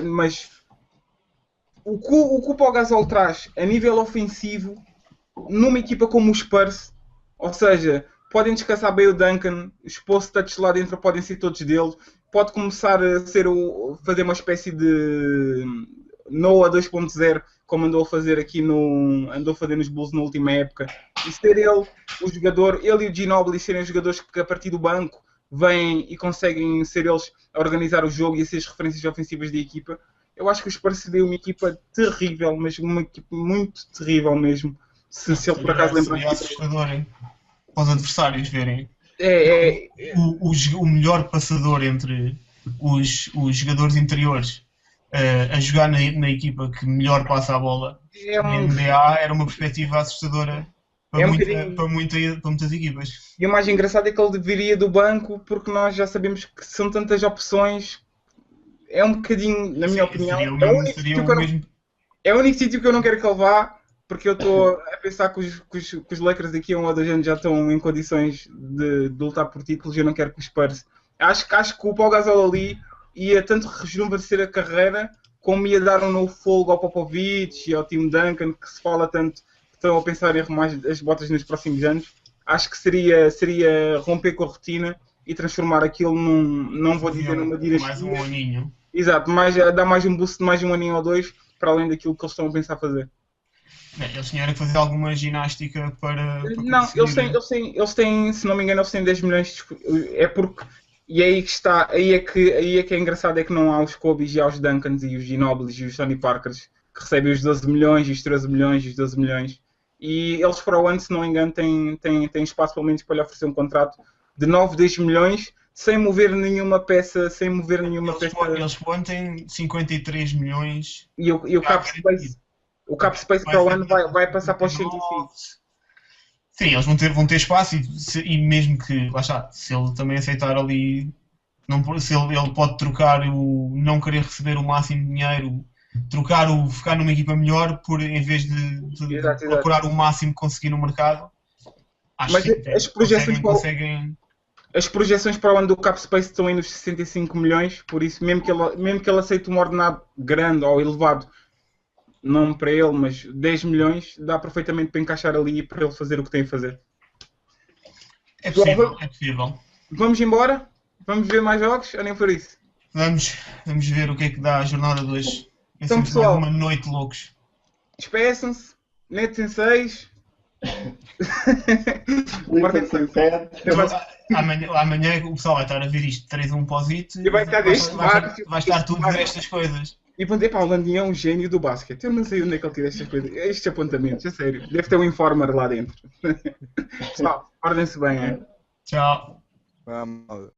mas o que o Pau Gasol traz a nível ofensivo numa equipa como os Spurs, ou seja, podem descansar bem o Duncan, os post-touches lá dentro podem ser todos dele, pode começar a fazer uma espécie de Noah 2.0, como andou a fazer nos Bulls na última época, e ser ele o jogador, ele e o Ginobili serem os jogadores que a partir do banco vêm e conseguem ser eles a organizar o jogo e a ser as referências ofensivas da equipa. Eu acho que os Spurs seria uma equipa terrível, mas uma equipa muito terrível mesmo, se ele por acaso lembrar. Seria assustador, hein? Para os adversários verem o melhor passador entre os jogadores interiores a jogar na equipa que melhor passa a bola na NBA era uma perspectiva assustadora para muitas equipas. E o mais engraçado é que ele viria do banco, porque nós já sabemos que são tantas opções. É um bocadinho, na minha opinião, é o único sítio que eu não quero que ele vá, porque eu estou a pensar que os Lakers daqui a 1 ou 2 anos já estão em condições de lutar por títulos e eu não quero que os Spurs. Acho que o Paul Gasol ali ia tanto rejuvenescer a carreira, como ia dar um novo fogo ao Popovich e ao Tim Duncan, que se fala tanto que estão a pensar em arrumar as botas nos próximos anos. Acho que seria romper com a rotina e transformar aquilo não vou dizer numa dinastia. Mais um aninho. Exato, dá mais um boost de mais um aninho ou 2, para além daquilo que eles estão a pensar fazer. Eles tinham que fazer alguma ginástica para não, eles têm, se não me engano, eles têm 10 milhões. É porque... E aí que está, aí é que é engraçado, é que não há os Kobes e há os Duncans e os Ginobiles e os Tony Parkers que recebem os 12 milhões, os 13 milhões e os 12 milhões. E eles para o ano, se não me engano, têm espaço pelo menos para lhe oferecer um contrato de 9, 10 milhões sem mover nenhuma peça. Eles para o ano têm 53 milhões. E o cap space para o ano vai passar para os 105. Sim, eles vão ter espaço e mesmo que, lá está, se ele também aceitar ali, ele pode trocar o não querer receber o máximo de dinheiro, ficar numa equipa melhor, em vez de procurar o máximo que conseguir no mercado. Acho mas que as projeções para o ano do Cap Space estão aí nos 65 milhões, por isso mesmo que ele aceite um ordenado grande ou elevado, não para ele, mas 10 milhões, dá perfeitamente para encaixar ali e para ele fazer o que tem a fazer. É possível. Vamos embora? Vamos ver mais jogos ou nem por isso? Vamos ver o que é que dá a jornada de hoje. Então, pessoal, uma noite de loucos. Despeçam-se. Nets em 6. Amanhã o pessoal vai estar a ver isto 3-1 para o Zito e vai estar tudo a ver estas coisas. E vão dizer, pá, o Landinho é um gênio do basquete. Eu não sei onde é que ele tira estas coisas, estes apontamentos, é sério. Deve ter um informer lá dentro. Pessoal, ordem-se bem, é? Tchau. Vamos.